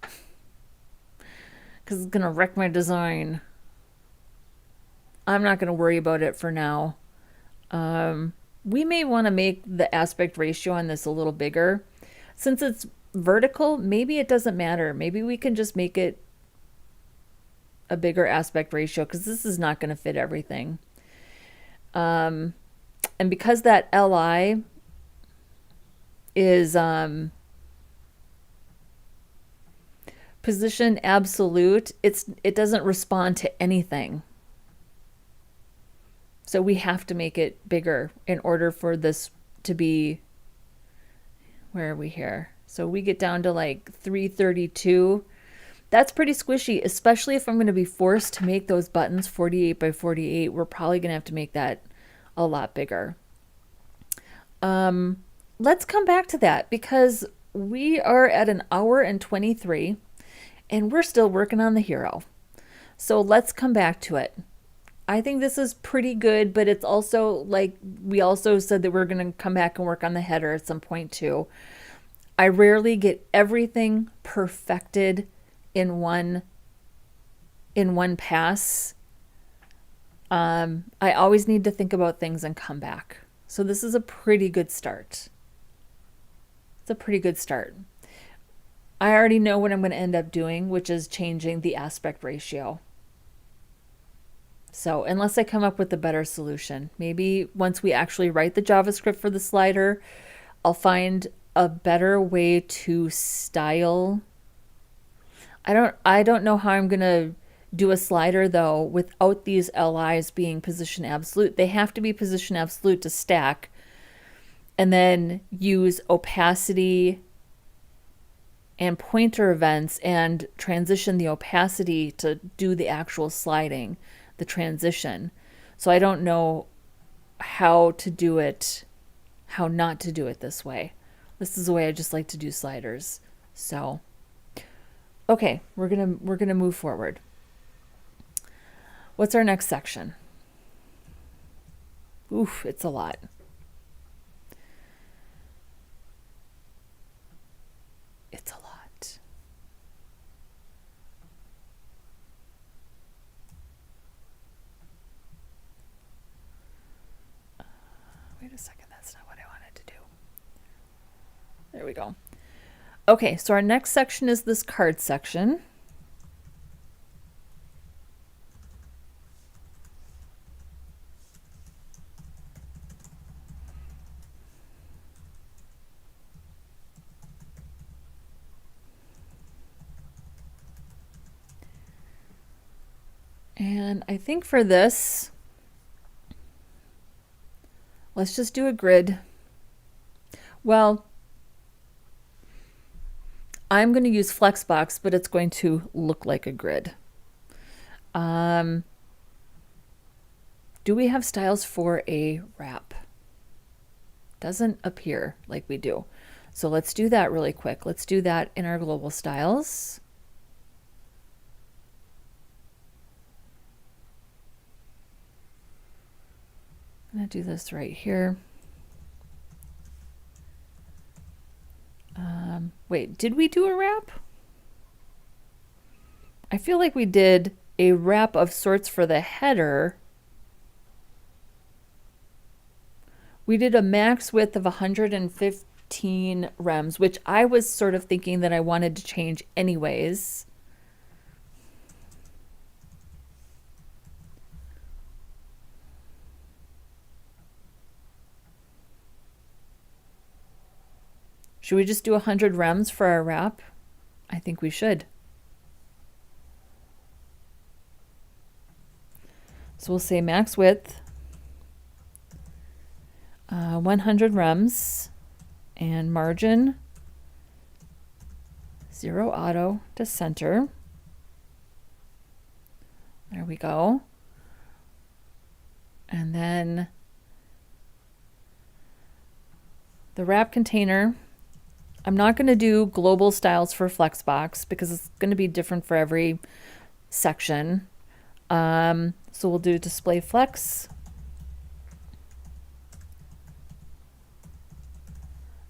because it's going to wreck my design. I'm not going to worry about it for now. We may want to make the aspect ratio on this a little bigger. Since it's vertical, maybe it doesn't matter. Maybe we can just make it a bigger aspect ratio because this is not going to fit everything. And because that LI is position absolute, it doesn't respond to anything. So we have to make it bigger in order for this to be, where are we here? So we get down to like 332. That's pretty squishy, especially if I'm going to be forced to make those buttons 48 by 48. We're probably going to have to make that a lot bigger. Let's come back to that because we are at 1 hour and 23 and we're still working on the hero. So let's come back to it. I think this is pretty good, but it's also like we also said that we're going to come back and work on the header at some point too. I rarely get everything perfected in one pass. I always need to think about things and come back. So this is a pretty good start. It's a pretty good start. I already know what I'm going to end up doing, which is changing the aspect ratio. So unless I come up with a better solution, maybe once we actually write the JavaScript for the slider, I'll find a better way to style. I don't know how I'm going to do a slider though without these LIs being position absolute. They have to be position absolute to stack, and then use opacity and pointer events and transition the opacity to do the actual sliding, the transition. So I don't know how to do it, how not to do it this way. This is the way I just like to do sliders. So okay, we're gonna move forward. What's our next section? Oof, it's a lot. a second, that's not what I wanted to do. There we go. Okay, so our next section is this card section. And I think for this, let's just do a grid. Well, I'm going to use Flexbox, but it's going to look like a grid. Do we have styles for a wrap? Doesn't appear like we do. So let's do that really quick. Let's do that in our global styles. I'm going to do this right here. Wait, did we do a wrap? I feel like we did a wrap of sorts for the header. We did a max width of 115 rems, which I was sort of thinking that I wanted to change anyways. Should we just do 100 rems for our wrap? I think we should. So we'll say max width, 100 rems, and margin 0 auto to center. There we go. And then the wrap container, I'm not going to do global styles for Flexbox because it's going to be different for every section. So we'll do display flex,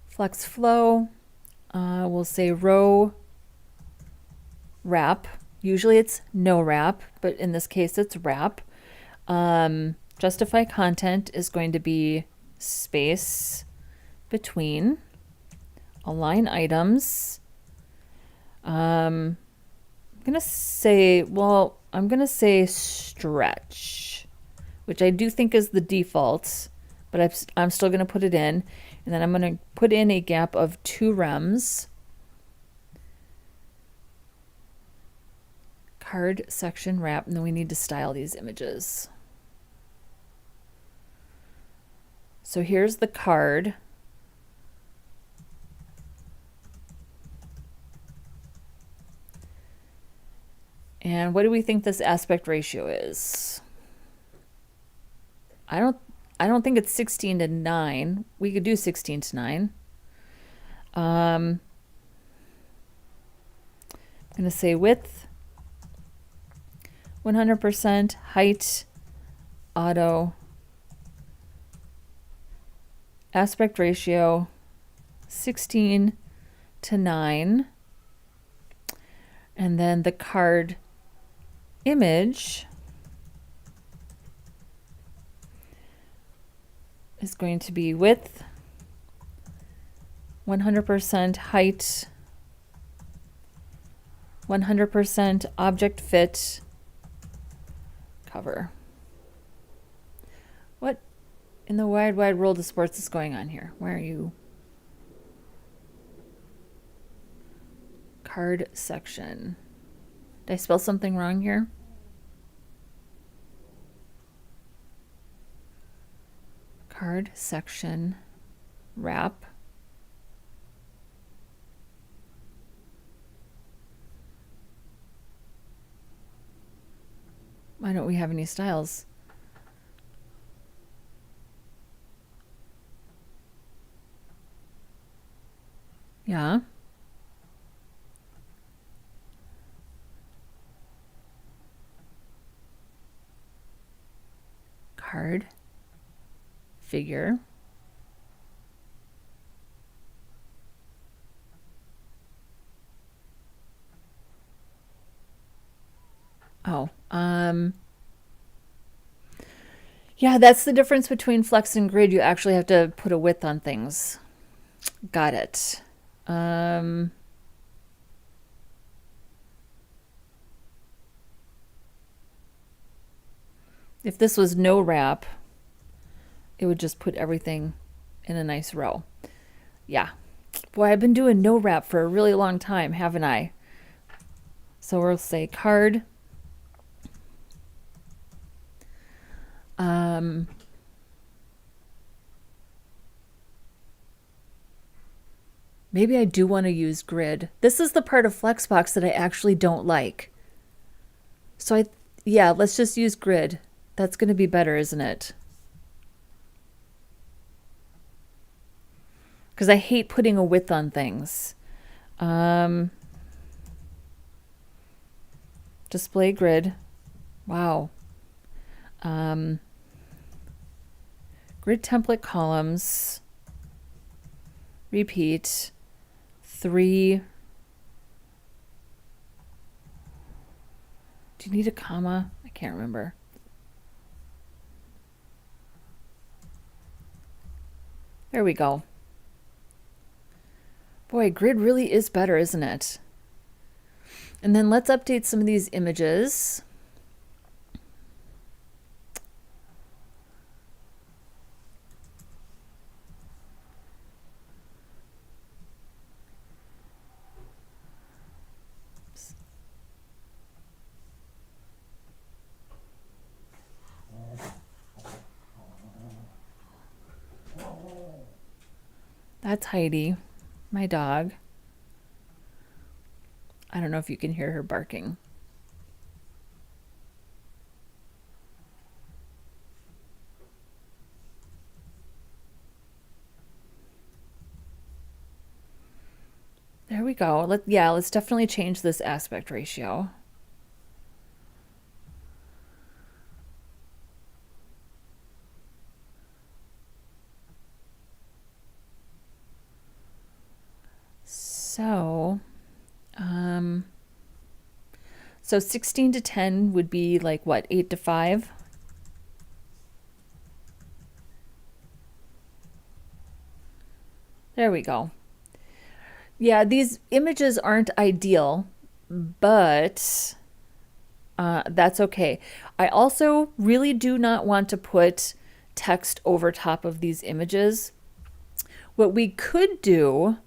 flex flow. We'll say row wrap. Usually it's no wrap, but in this case it's wrap. Justify content is going to be space between. Align items. I'm gonna say stretch, which I do think is the default, but I'm still gonna put it in, and then I'm gonna put in a gap of 2 rems. Card section wrap, and then we need to style these images. So here's the card. And what do we think this aspect ratio is? I don't think it's 16 to 9. We could do 16 to 9. I'm going to say width 100%, height auto, aspect ratio 16 to 9. And then the card image is going to be width 100%, height 100%, object fit, cover. What in the wide world of sports is going on here? Where are you? Card section. Did I spell something wrong here? Card section wrap. Why don't we have any styles? Yeah. Card figure. Oh, Yeah, that's the difference between Flex and Grid. You actually have to put a width on things. Got it. If this was no wrap, it would just put everything in a nice row. Yeah. Boy, I've been doing no wrap for a really long time, haven't I? So we'll say card. Maybe I do want to use grid. This is the part of Flexbox that I actually don't like. So yeah, let's just use grid. That's going to be better, isn't it? Because I hate putting a width on things. Display grid. Wow. Grid template columns. Repeat. 3. Do you need a comma? I can't remember. There we go. Boy, grid really is better, isn't it? And then let's update some of these images. That's Heidi, my dog. I don't know if you can hear her barking. There we go. Let's definitely change this aspect ratio. So 16 to 10 would be like what, 8 to 5? There we go. Yeah, these images aren't ideal, but that's okay. I also really do not want to put text over top of these images. What we could do,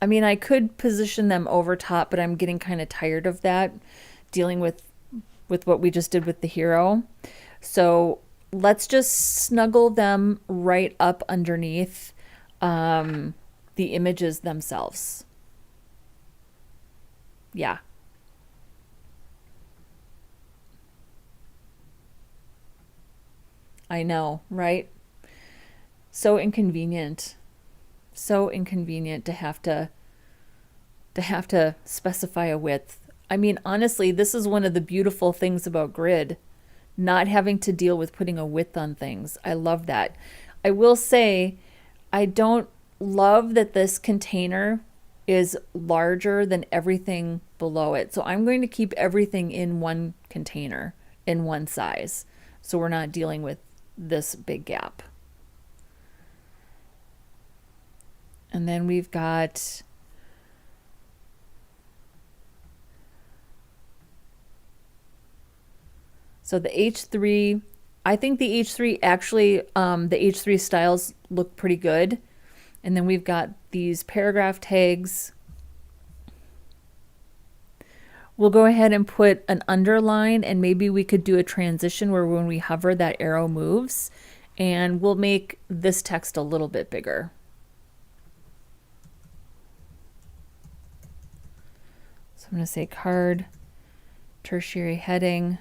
I mean, I could position them over top, but I'm getting kind of tired of that, dealing with what we just did with the hero. So let's just snuggle them right up underneath the images themselves. Yeah. I know, right? So inconvenient. So inconvenient to have to specify a width. I mean, honestly, this is one of the beautiful things about Grid, not having to deal with putting a width on things. I love that. I will say, I don't love that this container is larger than everything below it. So I'm going to keep everything in one container, in one size, so we're not dealing with this big gap. And then we've got so the H3, I think the H3 actually, the H3 styles look pretty good. And then we've got these paragraph tags. We'll go ahead and put an underline, and maybe we could do a transition where when we hover that arrow moves, and we'll make this text a little bit bigger. So I'm going to say card, tertiary heading,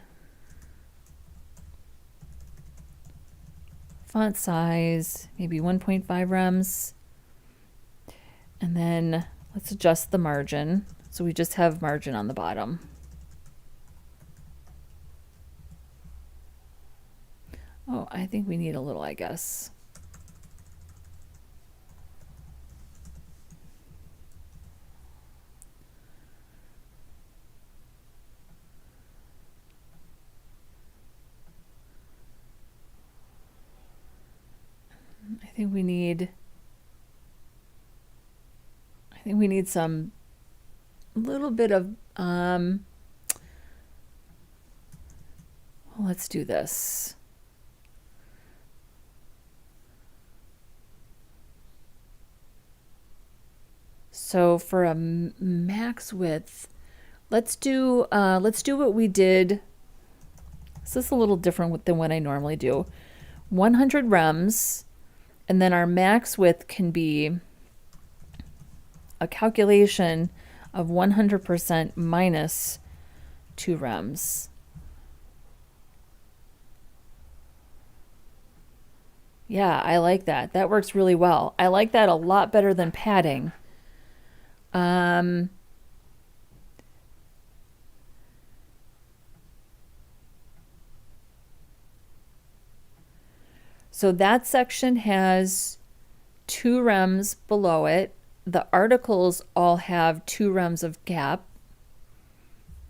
font size, maybe 1.5 rems. And then let's adjust the margin. So we just have margin on the bottom. Oh, I think we need a little, I guess. think we need some little bit of well, let's do this. So for a max width, let's do what we did. This is a little different than what I normally do. 100 rems, and then our max width can be a calculation of 100% minus 2 rems. Yeah, I like that. That works really well. I like that a lot better than padding. So that section has 2 rems below it. The articles all have 2 rems of gap.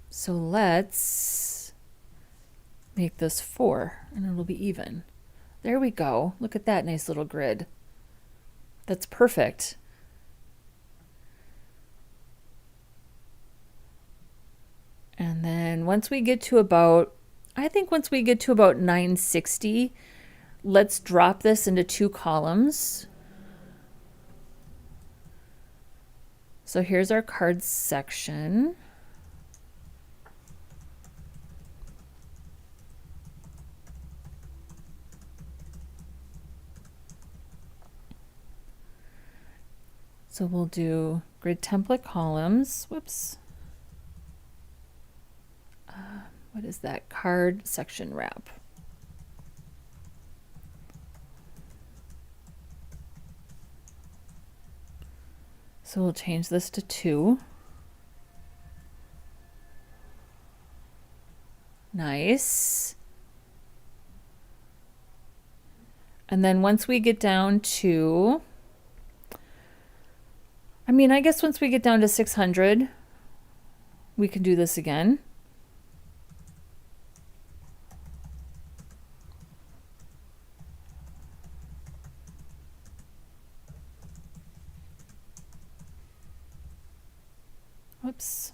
So let's make this 4 and it'll be even. There we go. Look at that nice little grid. That's perfect. And then once we get to about, I think once we get to about 960, let's drop this into 2 columns. So here's our cards section. So we'll do grid template columns. Whoops. What is that? Card section wrap. So we'll change this to 2. Nice. And then once we get down to, I guess once we get down to 600, we can do this again. Whoops.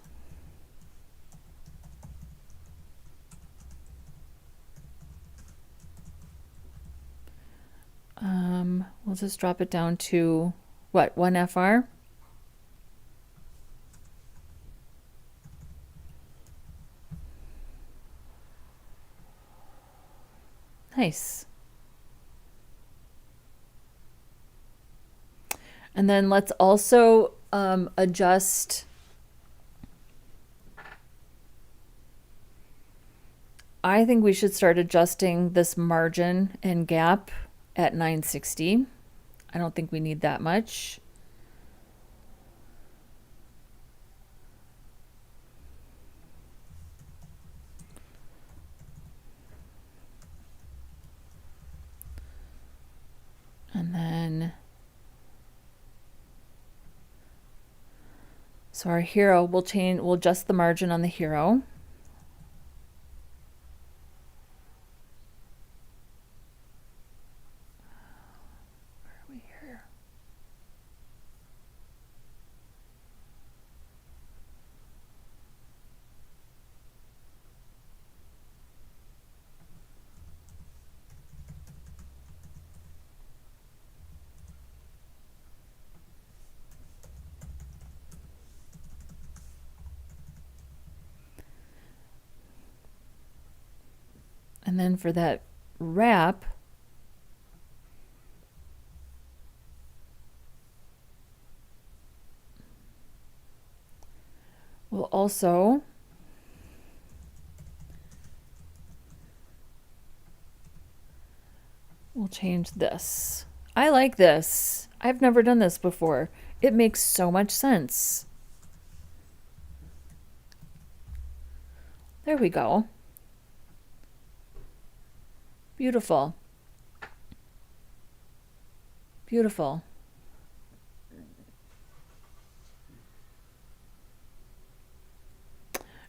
We'll just drop it down to what, 1 FR? Nice. And then let's also adjust. I think we should start adjusting this margin and gap at 960. I don't think we need that much. And then, so our hero, we'll adjust the margin on the hero. And then for that wrap, we'll also change this. I like this. I've never done this before. It makes so much sense. There we go. Beautiful. Beautiful.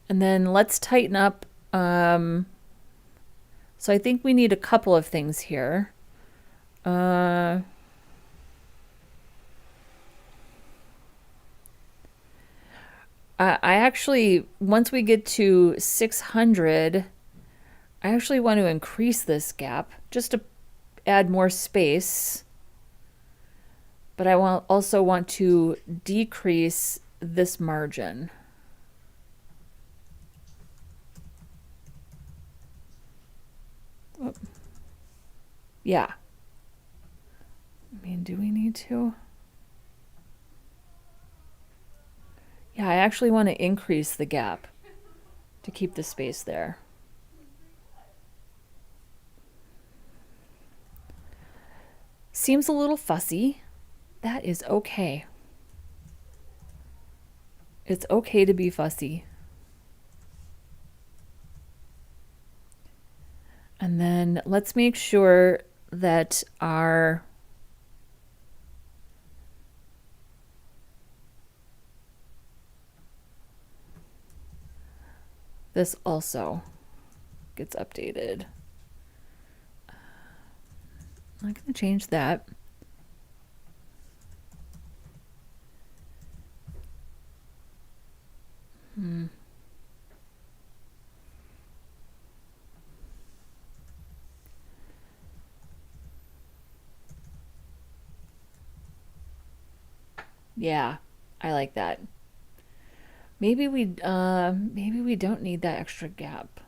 And then let's tighten up. So I think we need a couple of things here. I actually, once we get to 600, I actually want to increase this gap just to add more space. But I also want to decrease this margin. Oh. Yeah. I mean, do we need to? Yeah, I actually want to increase the gap to keep the space there. Seems a little fussy. That is okay. It's okay to be fussy. And then let's make sure that our this also gets updated. I'm not going to change that. Yeah, I like that. Maybe we don't need that extra gap.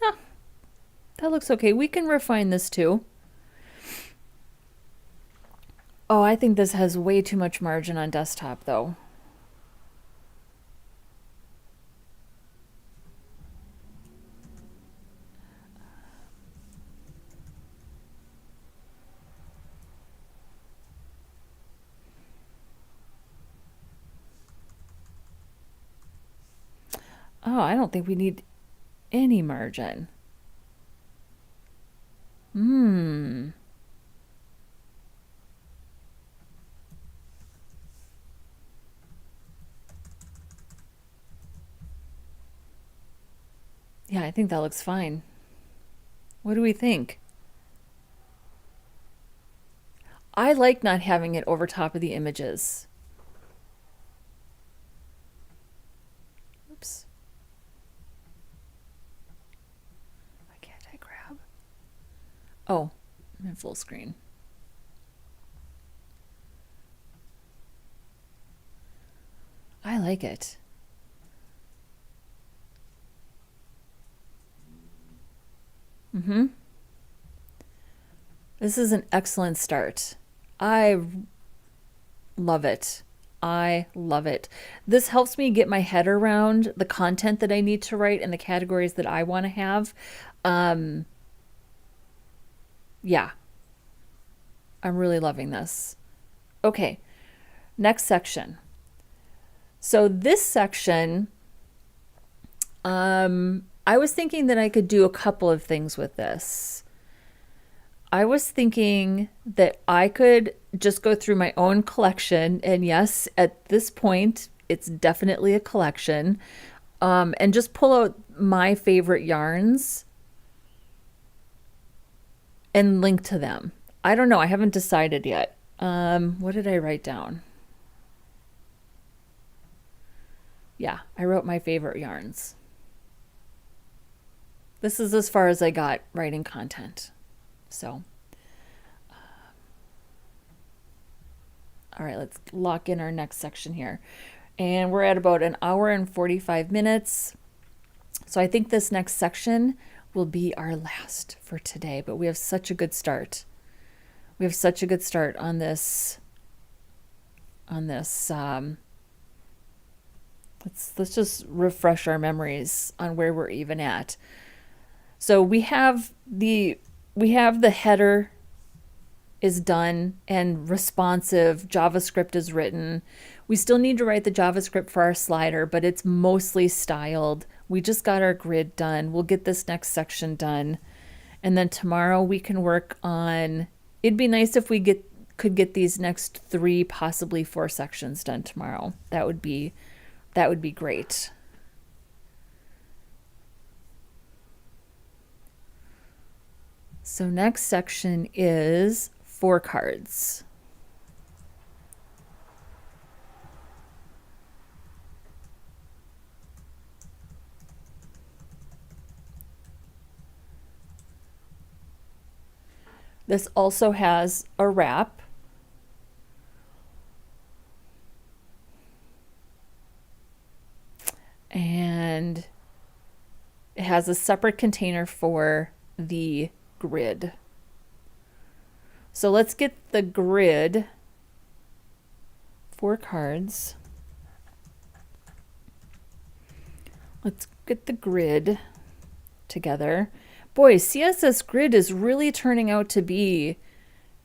Oh, that looks okay. We can refine this too. Oh, I think this has way too much margin on desktop though. Oh, I don't think we need any margin. Yeah, I think that looks fine. What do we think? I like not having it over top of the images. Oops. Why can't I grab? Oh, I'm in full screen. I like it. This is an excellent start. I love it. I love it. This helps me get my head around the content that I need to write and the categories that I want to have. Yeah, I'm really loving this. Okay, next section. So this section, I was thinking that I could do a couple of things with this. I was thinking that I could just go through my own collection, and yes, at this point, it's definitely a collection, and just pull out my favorite yarns and link to them. I don't know. I haven't decided yet. What did I write down? Yeah, I wrote my favorite yarns. This is as far as I got writing content. So, all right, let's lock in our next section here. And we're at about an hour and 45 minutes. So I think this next section will be our last for today, but we have such a good start. We have such a good start on this. Let's just refresh our memories on where we're even at. So we have the header is done and responsive. JavaScript is written. We still need to write the JavaScript for our slider, but it's mostly styled. We just got our grid done. We'll get this next section done. And then tomorrow we can work on, it'd be nice if we could get these next 3, possibly 4 sections done tomorrow. That would be great. So next section is 4 cards. This also has a wrap. And it has a separate container for the grid. So let's get the grid, 4 cards. Let's get the grid together. Boy, CSS Grid is really turning out to be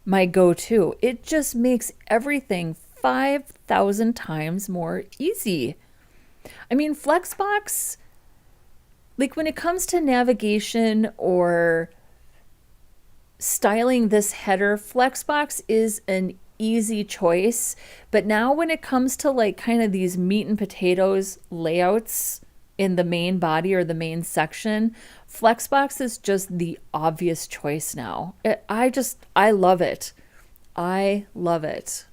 my go-to. It just makes everything 5,000 times more easy. I mean, Flexbox, like when it comes to navigation or styling this header, Flexbox is an easy choice. But now when it comes to like kind of these meat and potatoes layouts in the main body or the main section, Flexbox is just the obvious choice now. I love it. I love it.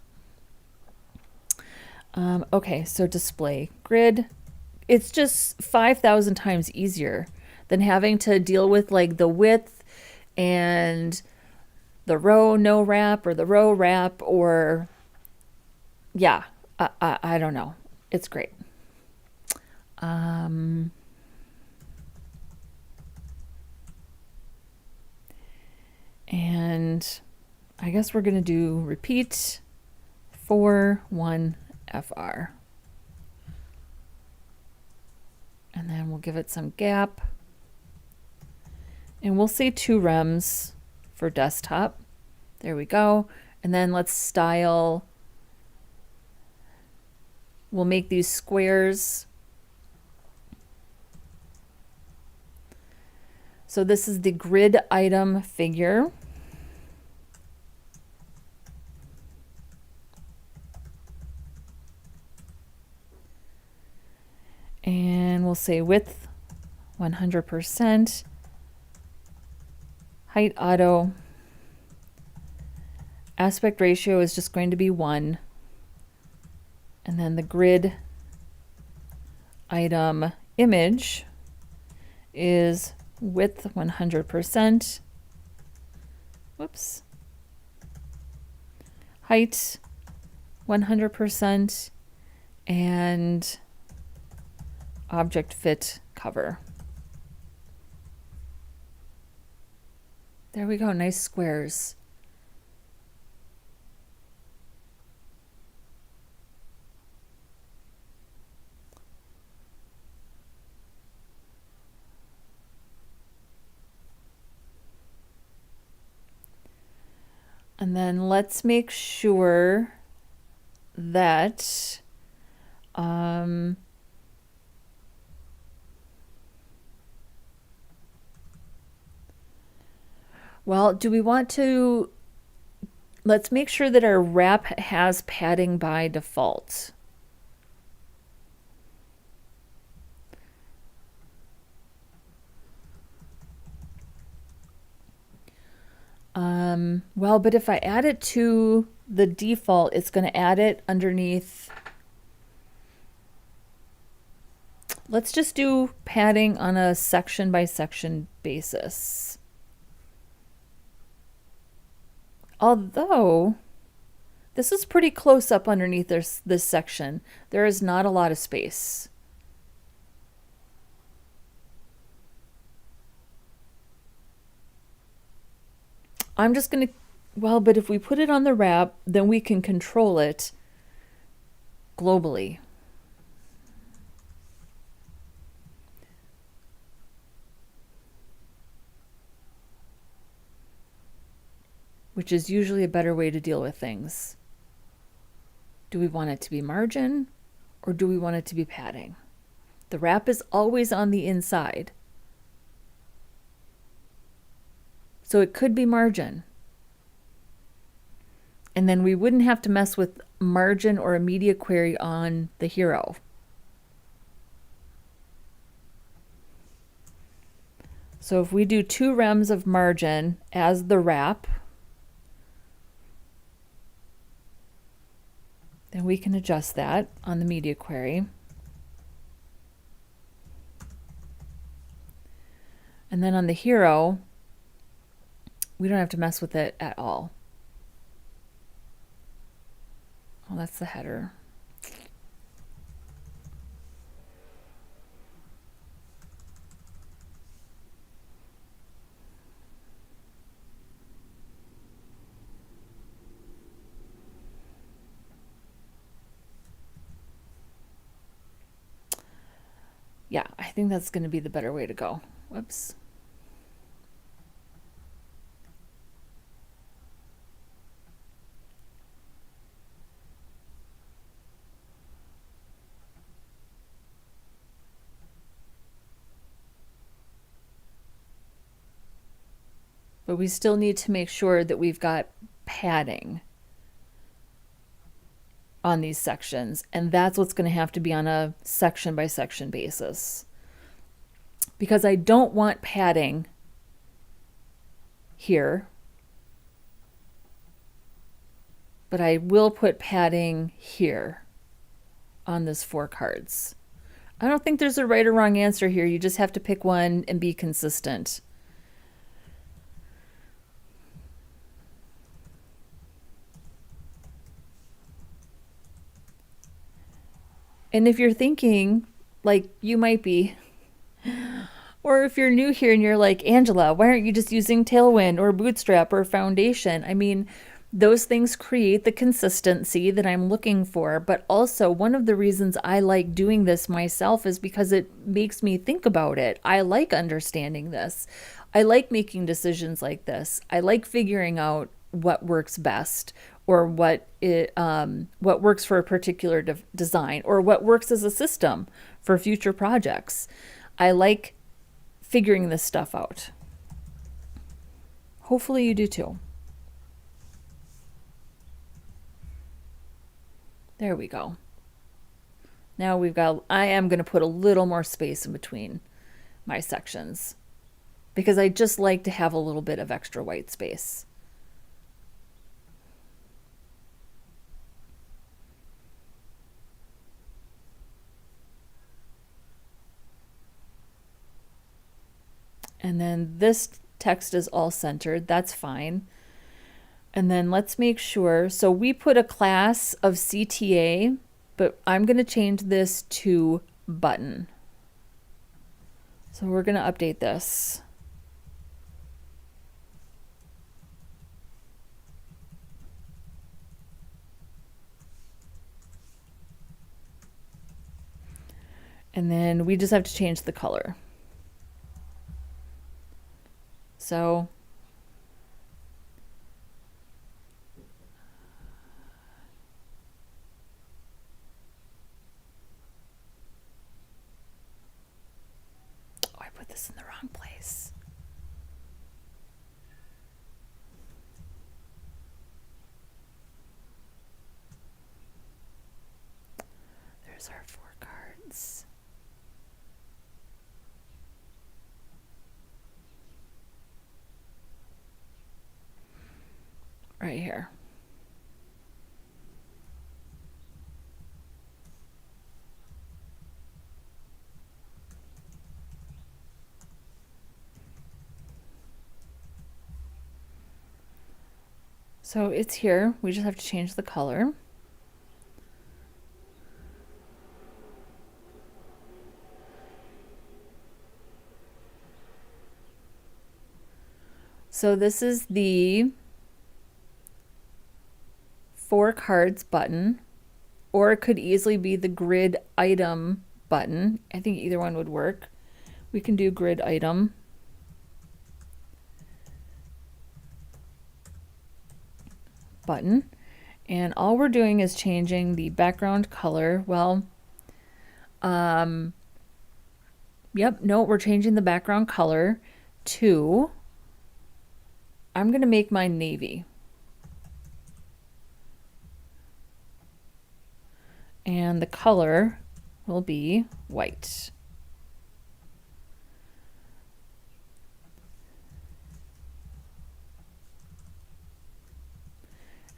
Okay, so display grid. It's just 5,000 times easier than having to deal with like the width and the row no wrap or the row wrap, or yeah, I don't know. It's great. And I guess we're going to do repeat 4-1 FR. And then we'll give it some gap. And we'll say 2 rems for desktop. There we go. And then let's style. We'll make these squares. So this is the grid item figure. And we'll say width 100%, height auto, aspect ratio is just going to be 1, and then the grid item image is width 100%, whoops, height 100%, and object fit cover. There we go, nice squares. And then let's make sure that well, do we want to, let's make sure that our wrap has padding by default. Well, but if I add it to the default, it's going to add it underneath. Let's just do padding on a section by section basis. Although this is pretty close up underneath this section, there is not a lot of space. I'm just going to, well, but if we put it on the wrap, then we can control it globally. Which is usually a better way to deal with things. Do we want it to be margin or do we want it to be padding? The wrap is always on the inside. So it could be margin. And then we wouldn't have to mess with margin or a media query on the hero. So if we do 2 rems of margin as the wrap, then we can adjust that on the media query. And then on the hero, we don't have to mess with it at all. Oh, that's the header. Yeah, I think that's going to be the better way to go. Whoops. But we still need to make sure that we've got padding on these sections, and that's what's going to have to be on a section by section basis, because I don't want padding here, but I will put padding here on this 4 cards. I don't think there's a right or wrong answer here. You just have to pick one and be consistent. And if you're thinking, like you might be, or if you're new here and you're like, Angela, why aren't you just using Tailwind or Bootstrap or Foundation? I mean, those things create the consistency that I'm looking for. But also, one of the reasons I like doing this myself is because it makes me think about it. I like understanding this. I like making decisions like this. I like figuring out what works best, or what works for a particular design, or what works as a system for future projects. I like figuring this stuff out. Hopefully you do too. There we go. Now I am going to put a little more space in between my sections, because I just like to have a little bit of extra white space. And then this text is all centered. That's fine. And then let's make sure. So we put a class of CTA, but I'm going to change this to button. So we're going to update this. And then we just have to change the color. So I put this in the wrong place. There's our 4 cards. Right here. So it's here. We just have to change the color. So this is the 4 cards button, or it could easily be the grid item button. I think either one would work. We can do grid item. Button. And all we're doing is changing the background color. Well, yep, no, we're changing the background color to, I'm going to make mine navy. and the color will be white.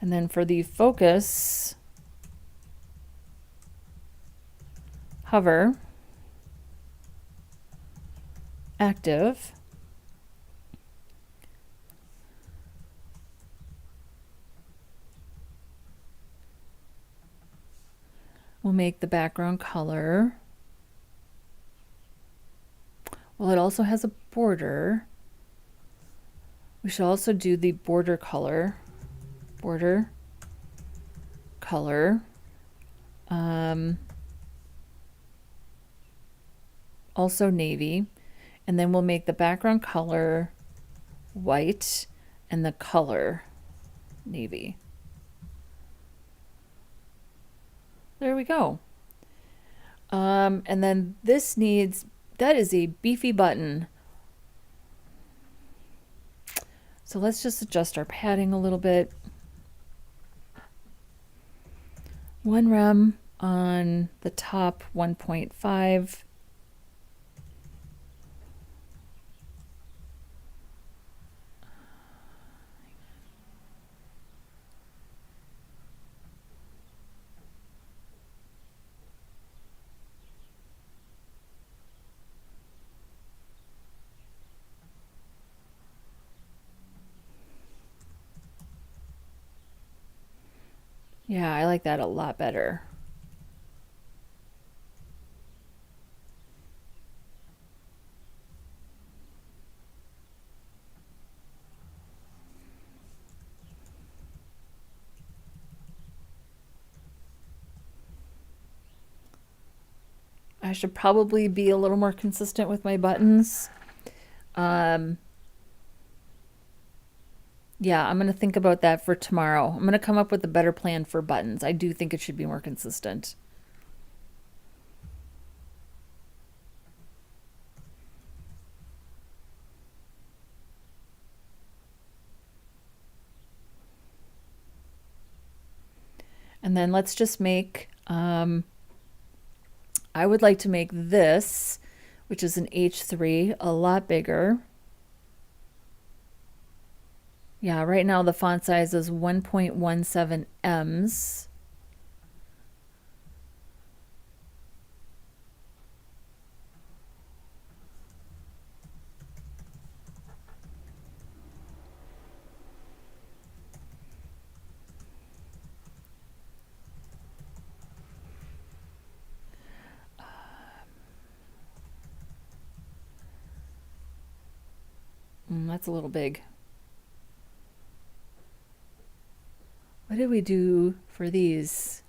And then for the focus, hover, active, we'll make the background color. Well, it also has a border. We should also do the border color. Border color. Also navy. And then we'll make the background color white and the color navy. There we go. And then this needs, that is a beefy button. So let's just adjust our padding a little bit. 1 rem on the top, 1.5. Yeah, I like that a lot better. I should probably be a little more consistent with my buttons. Yeah, I'm going to think about that for tomorrow. I'm going to come up with a better plan for buttons. I do think it should be more consistent. And then let's just make, I would like to make this, which is an H3, a lot bigger. Yeah, right now the font size is 1.17 ems. That's a little big. What did we do for these?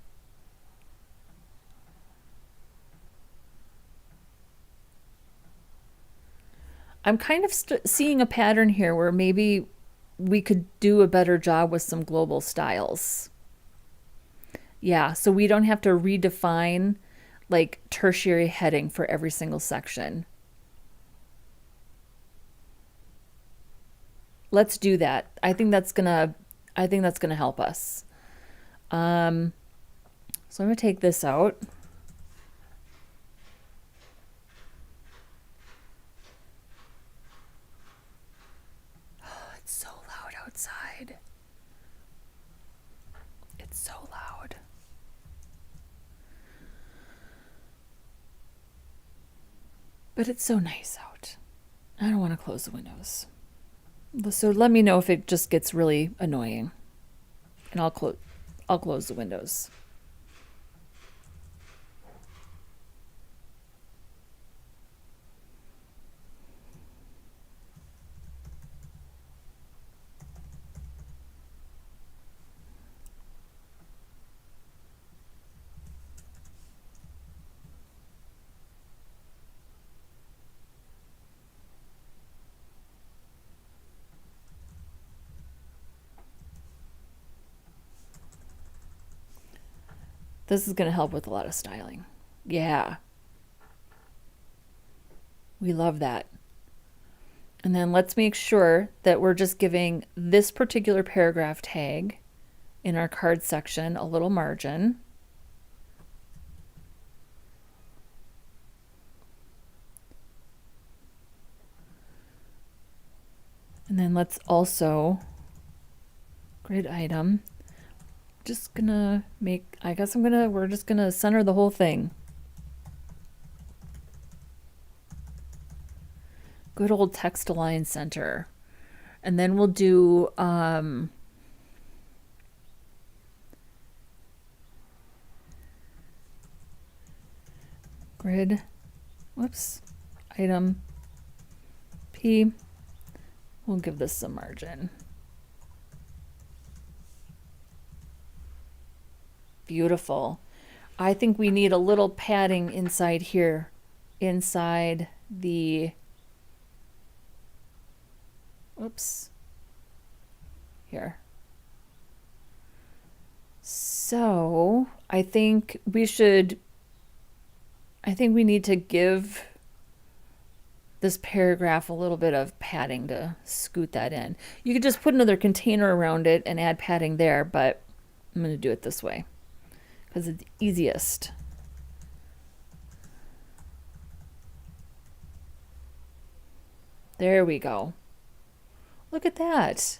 I'm kind of seeing a pattern here where maybe we could do a better job with some global styles. Yeah, so we don't have to redefine like tertiary heading for every single section. Let's do that. I think that's gonna help us. So I'm gonna take this out. Oh, it's so loud outside. It's so loud. But it's so nice out. I don't want to close the windows. So let me know if it just gets really annoying, and I'll close the windows. This is going to help with a lot of styling. Yeah. We love that. And then let's make sure that we're just giving this particular paragraph tag in our card section a little margin. And then let's also grid item. Just gonna make, I guess we're just gonna center the whole thing. Good old text align center. And then we'll do grid, whoops, item P. We'll give this some margin. Beautiful. I think we need a little padding inside here, inside the, whoops, here. So I think we need to give this paragraph a little bit of padding to scoot that in. You could just put another container around it and add padding there, but I'm going to do it this way because it's easiest. There we go. Look at that.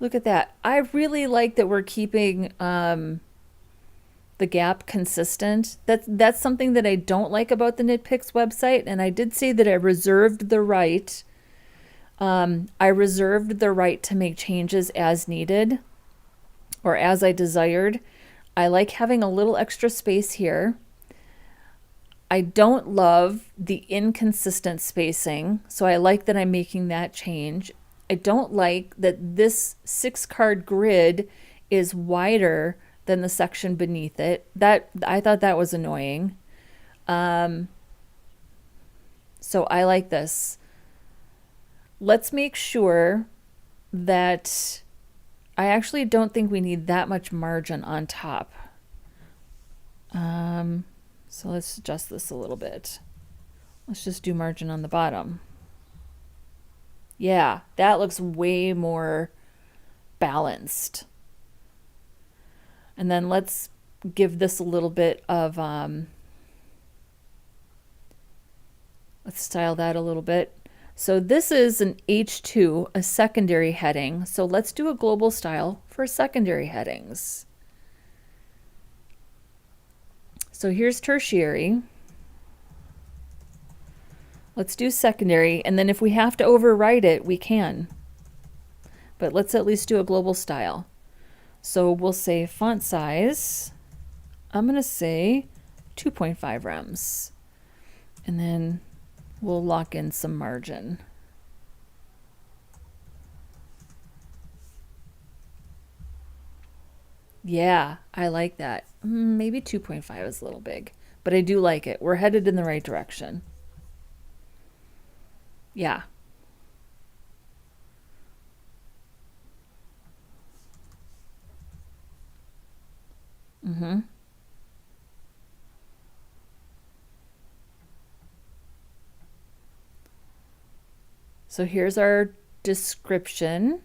Look at that. I really like that we're keeping the gap consistent. That's something that I don't like about the Nitpicks website, and I did say that I reserved the right. I reserved the right to make changes as needed or as I desired. I like having a little extra space here. I don't love the inconsistent spacing, so I like that I'm making that change. I don't like that this 6-card grid is wider than the section beneath it. I thought that was annoying. So I like this. Let's make sure that I actually don't think we need that much margin on top. So let's adjust this a little bit. Let's just do margin on the bottom. Yeah, that looks way more balanced. And then let's give this a little bit of, let's style that a little bit. So this is an H2, a secondary heading. So let's do a global style for secondary headings. So here's tertiary. Let's do secondary, and then if we have to overwrite it, we can. But let's at least do a global style. So we'll say font size. I'm going to say 2.5 rems. And then we'll lock in some margin. Yeah, I like that. Maybe 2.5 is a little big, but I do like it. We're headed in the right direction. Yeah. So here's our description.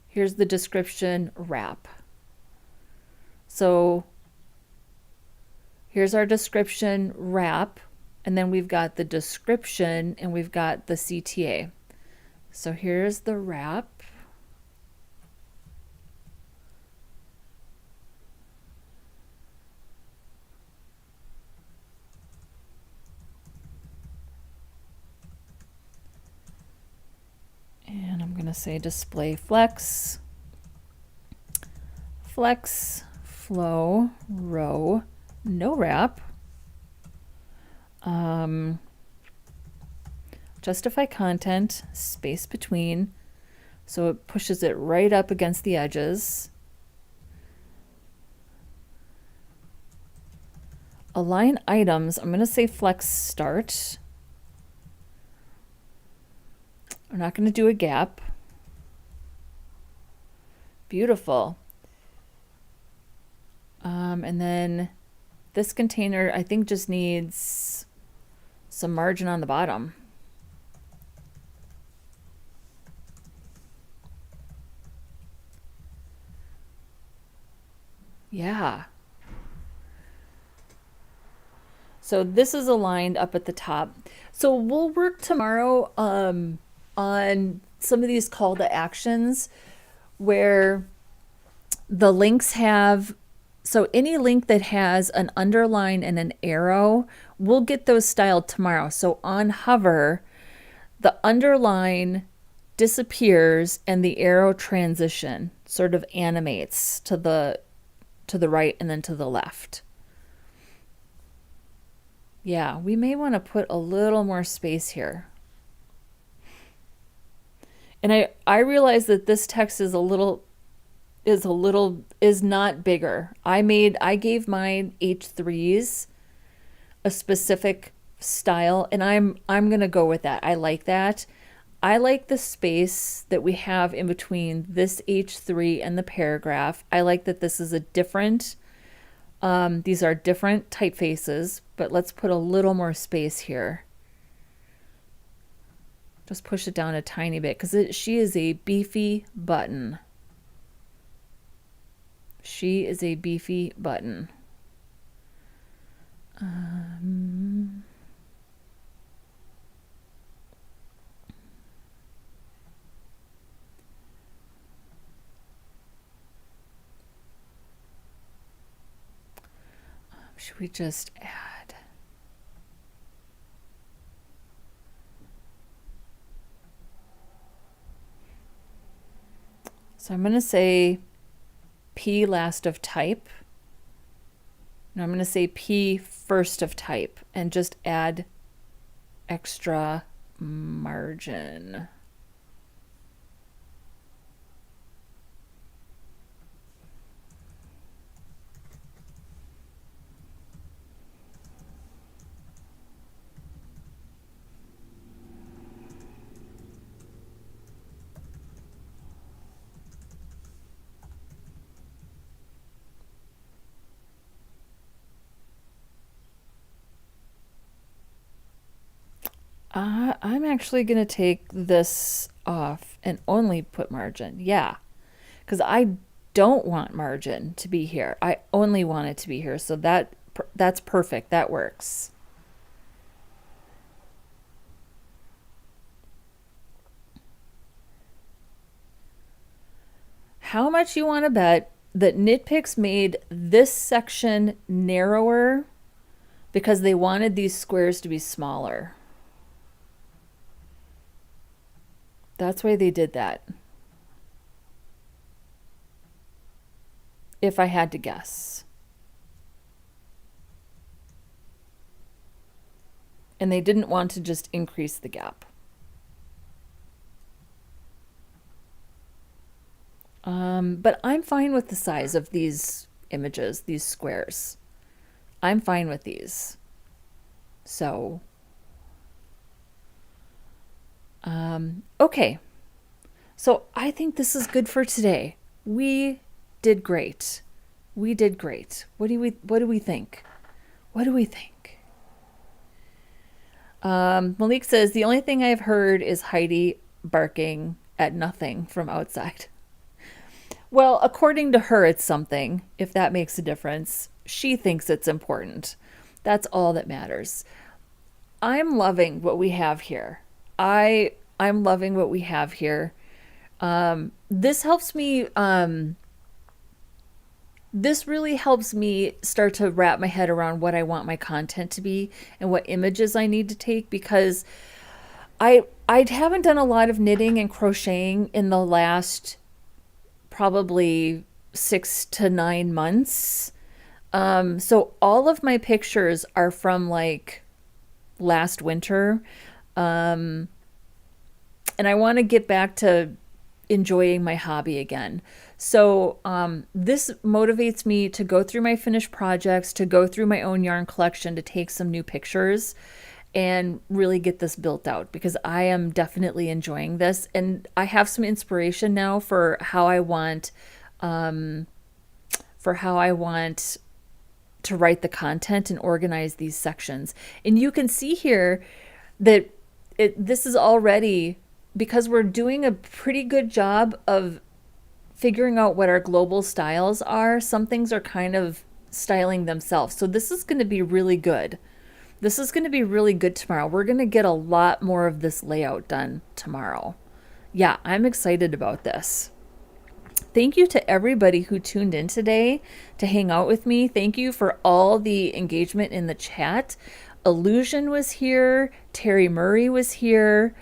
Here's the description wrap. So here's our description wrap, and then we've got the description and we've got the CTA. So here's the wrap. And I'm going to say display flex, flex, flow, row, no wrap. Justify content, space between, so it pushes it right up against the edges. Align items, I'm going to say flex start. We're not going to do a gap. Beautiful. And then this container, I think, just needs some margin on the bottom. Yeah. So this is aligned up at the top. So we'll work tomorrow on some of these call to actions where the links have, so any link that has an underline and an arrow, we'll get those styled tomorrow. So on hover, the underline disappears and the arrow transition sort of animates to the right and then to the left. Yeah, we may want to put a little more space here. And I realize that this text is not bigger. I gave mine H3s a specific style, and I'm gonna go with that. I like that. I like the space that we have in between this H3 and the paragraph. I like that this is a different, these are different typefaces, but let's put a little more space here. Just push it down a tiny bit because she is a beefy button. She is a beefy button. I'm Should we just add? So I'm going to say P last of type. And I'm going to say P first of type and just add extra margin. I'm actually going to take this off and only put margin. Yeah, because I don't want margin to be here. I only want it to be here. So that's perfect. That works. How much you want to bet that Nitpicks made this section narrower because they wanted these squares to be smaller? That's why they did that. If I had to guess. And they didn't want to just increase the gap. But I'm fine with the size of these images, these squares. I'm fine with these. So, okay. So I think this is good for today. We did great. We did great. What do we think? What do we think? Malik says, the only thing I've heard is Heidi barking at nothing from outside. Well, according to her, it's something, if that makes a difference. She thinks it's important. That's all that matters. I'm loving what we have here. I'm loving what we have here. This helps me, this really helps me start to wrap my head around what I want my content to be and what images I need to take, because I haven't done a lot of knitting and crocheting in the last probably 6 to 9 months. So all of my pictures are from like last winter. And I want to get back to enjoying my hobby again. So this motivates me to go through my finished projects, to go through my own yarn collection, to take some new pictures and really get this built out, because I am definitely enjoying this. And I have some inspiration now for how I want to write the content and organize these sections. And you can see here that this is already, because we're doing a pretty good job of figuring out what our global styles are. Some things are kind of styling themselves. So this is going to be really good. This is going to be really good tomorrow. We're going to get a lot more of this layout done tomorrow. Yeah, I'm excited about this. Thank you to everybody who tuned in today to hang out with me. Thank you for all the engagement in the chat. Illusion was here. Terry Murray was here.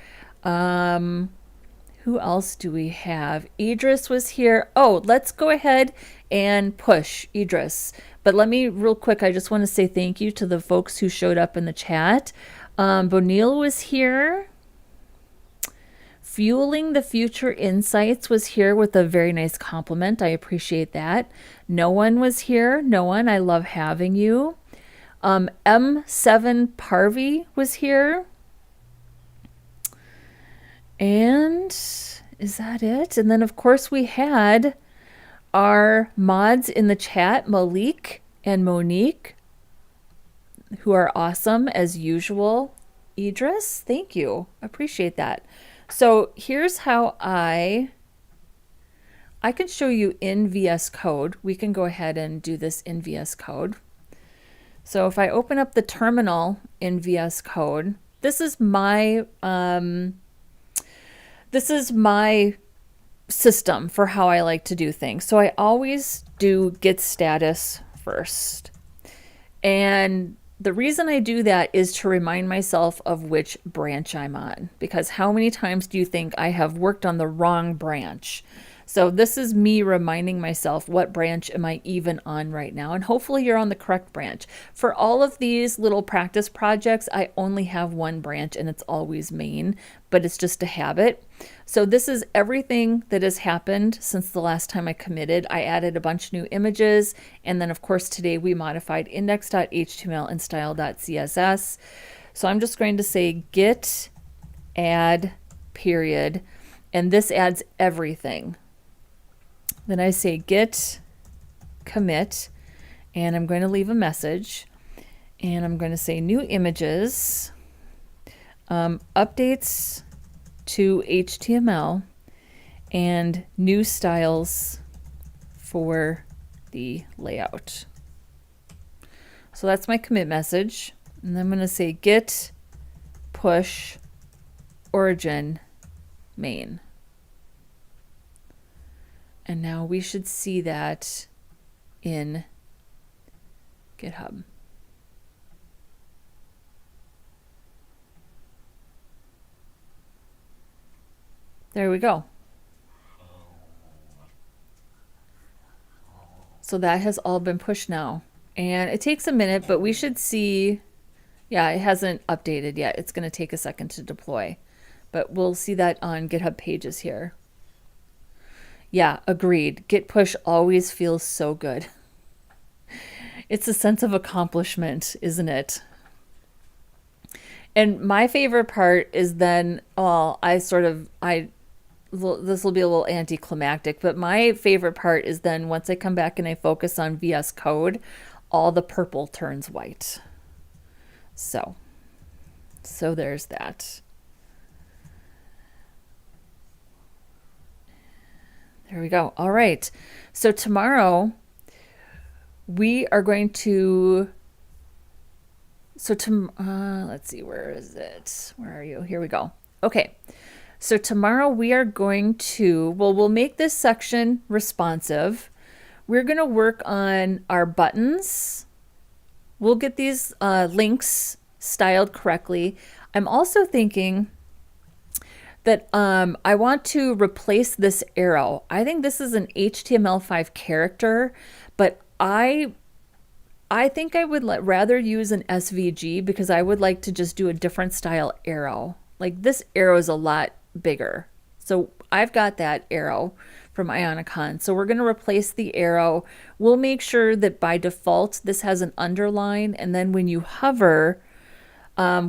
Who else do we have? Idris was here. Oh, let's go ahead and push Idris. But let me real quick, I just want to say thank you to the folks who showed up in the chat. Bonil was here. Fueling the Future Insights was here with a very nice compliment. I appreciate that. No one was here. No one, I love having you. M7 Parvi was here. And is that it? And then, of course, we had our mods in the chat, Malik and Monique, who are awesome as usual. Idris, thank you. Appreciate that. So here's how I can show you in VS Code. We can go ahead and do this in VS Code. So if I open up the terminal in VS Code, this is my system for how I like to do things. So I always do git status first. And the reason I do that is to remind myself of which branch I'm on, because how many times do you think I have worked on the wrong branch? So this is me reminding myself, what branch am I even on right now? And hopefully you're on the correct branch. For all of these little practice projects, I only have one branch and it's always main, but it's just a habit. So this is everything that has happened since the last time I committed. I added a bunch of new images. And then of course today we modified index.html and style.css. So I'm just going to say git add period, and this adds everything. Then I say git commit, and I'm going to leave a message, and I'm going to say new images, updates to HTML, and new styles for the layout. So that's my commit message. And then I'm going to say git push origin main. And now we should see that in GitHub. There we go. So that has all been pushed now. And it takes a minute, but we should see, yeah, it hasn't updated yet. It's going to take a second to deploy. But we'll see that on GitHub pages here. Yeah, agreed. Git push always feels so good. It's a sense of accomplishment, isn't it? And my favorite part is then, well, this will be a little anticlimactic, but my favorite part is then once I come back and I focus on VS Code, all the purple turns white. So there's that. There we go. All right. So tomorrow we are going to, let's see, where is it? Where are you? Here we go. Okay. So tomorrow we are going to, we'll make this section responsive. We're going to work on our buttons. We'll get these links styled correctly. I'm also thinking that I want to replace this arrow. I think this is an HTML5 character, but I think I would rather use an SVG because I would like to just do a different style arrow. Like this arrow is a lot bigger. So I've got that arrow from Ionicon. So we're going to replace the arrow. We'll make sure that by default this has an underline, and then when you hover,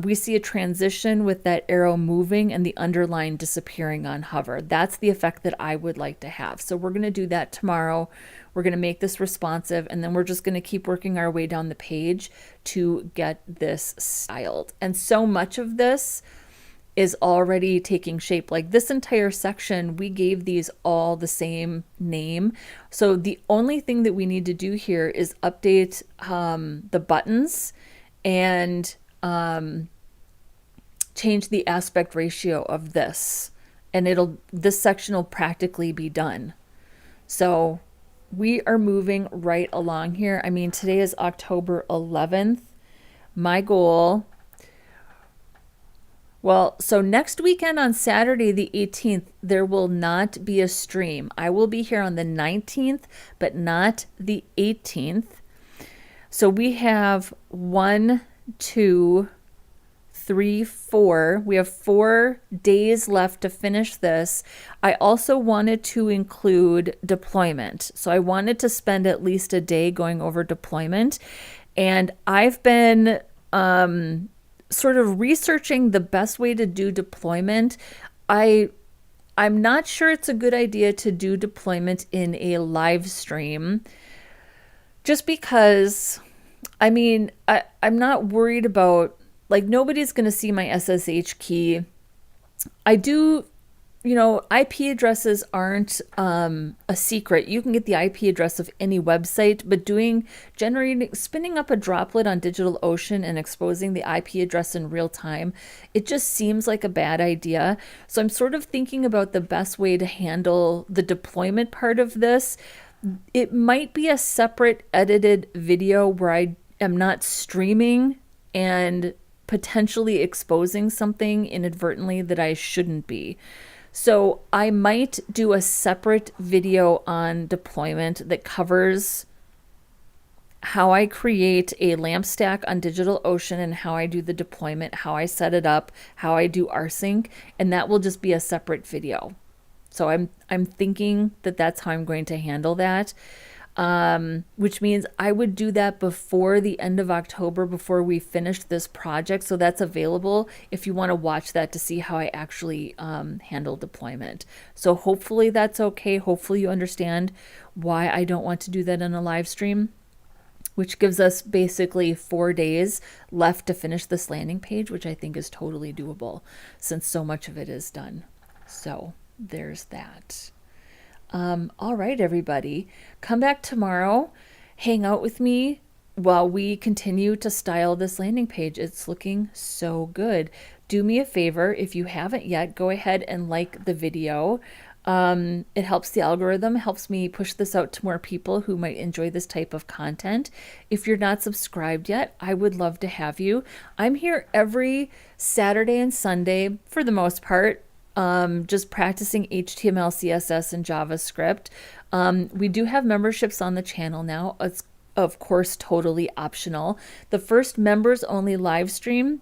we see a transition with that arrow moving and the underline disappearing on hover. That's the effect that I would like to have. So we're going to do that tomorrow. We're going to make this responsive, and then we're just going to keep working our way down the page to get this styled. And so much of this is already taking shape. Like this entire section, we gave these all the same name. So the only thing that we need to do here is update the buttons and change the aspect ratio of this, and this section will practically be done. So we are moving right along here. I mean, today is October 11th. My goal, well, so next weekend on Saturday the 18th, there will not be a stream. I will be here on the 19th, but not the 18th. So we have 1, 2, 3, 4. We have 4 days left to finish this. I also wanted to include deployment. So I wanted to spend at least a day going over deployment. And I've been sort of researching the best way to do deployment. I'm not sure it's a good idea to do deployment in a live stream, just because, I mean, I'm not worried about, like, nobody's going to see my SSH key. I do, IP addresses aren't a secret. You can get the IP address of any website, but spinning up a droplet on DigitalOcean and exposing the IP address in real time, it just seems like a bad idea. So I'm sort of thinking about the best way to handle the deployment part of this. It might be a separate edited video where I am not streaming and potentially exposing something inadvertently that I shouldn't be. So I might do a separate video on deployment that covers how I create a LAMP stack on DigitalOcean and how I do the deployment, how I set it up, how I do rsync, and that will just be a separate video. So I'm thinking that that's how I'm going to handle that. Which means I would do that before the end of October, before we finish this project. So that's available if you want to watch that to see how I actually handle deployment. So hopefully that's okay. Hopefully you understand why I don't want to do that in a live stream, which gives us basically 4 days left to finish this landing page, which I think is totally doable since so much of it is done. So there's that. All right, everybody, come back tomorrow, hang out with me while we continue to style this landing page. It's looking so good. Do me a favor, if you haven't yet, go ahead and like the video. It helps the algorithm, helps me push this out to more people who might enjoy this type of content. If you're not subscribed yet, I would love to have you. I'm here every Saturday and Sunday for the most part. Just practicing HTML, CSS, and JavaScript. We do have memberships on the channel now. It's, of course, totally optional. The first members only live stream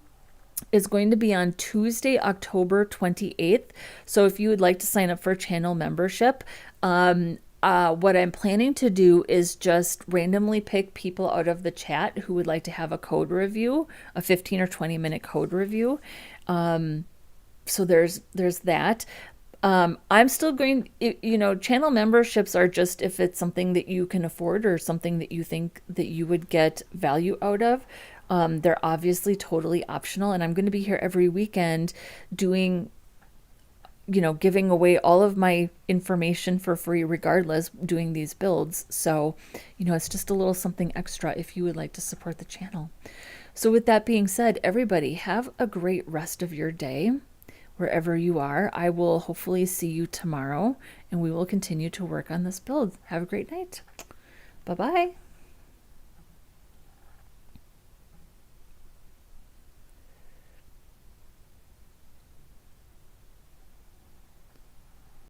is going to be on Tuesday, October 28th. So if you would like to sign up for channel membership, what I'm planning to do is just randomly pick people out of the chat who would like to have a code review, a 15 or 20 minute code review. So there's that. I'm still going, channel memberships are just if it's something that you can afford or something that you think that you would get value out of. They're obviously totally optional, and I'm going to be here every weekend doing, giving away all of my information for free regardless, doing these builds. So, it's just a little something extra if you would like to support the channel. So with that being said, everybody have a great rest of your day. Wherever you are, I will hopefully see you tomorrow, and we will continue to work on this build. Have a great night. Bye-bye.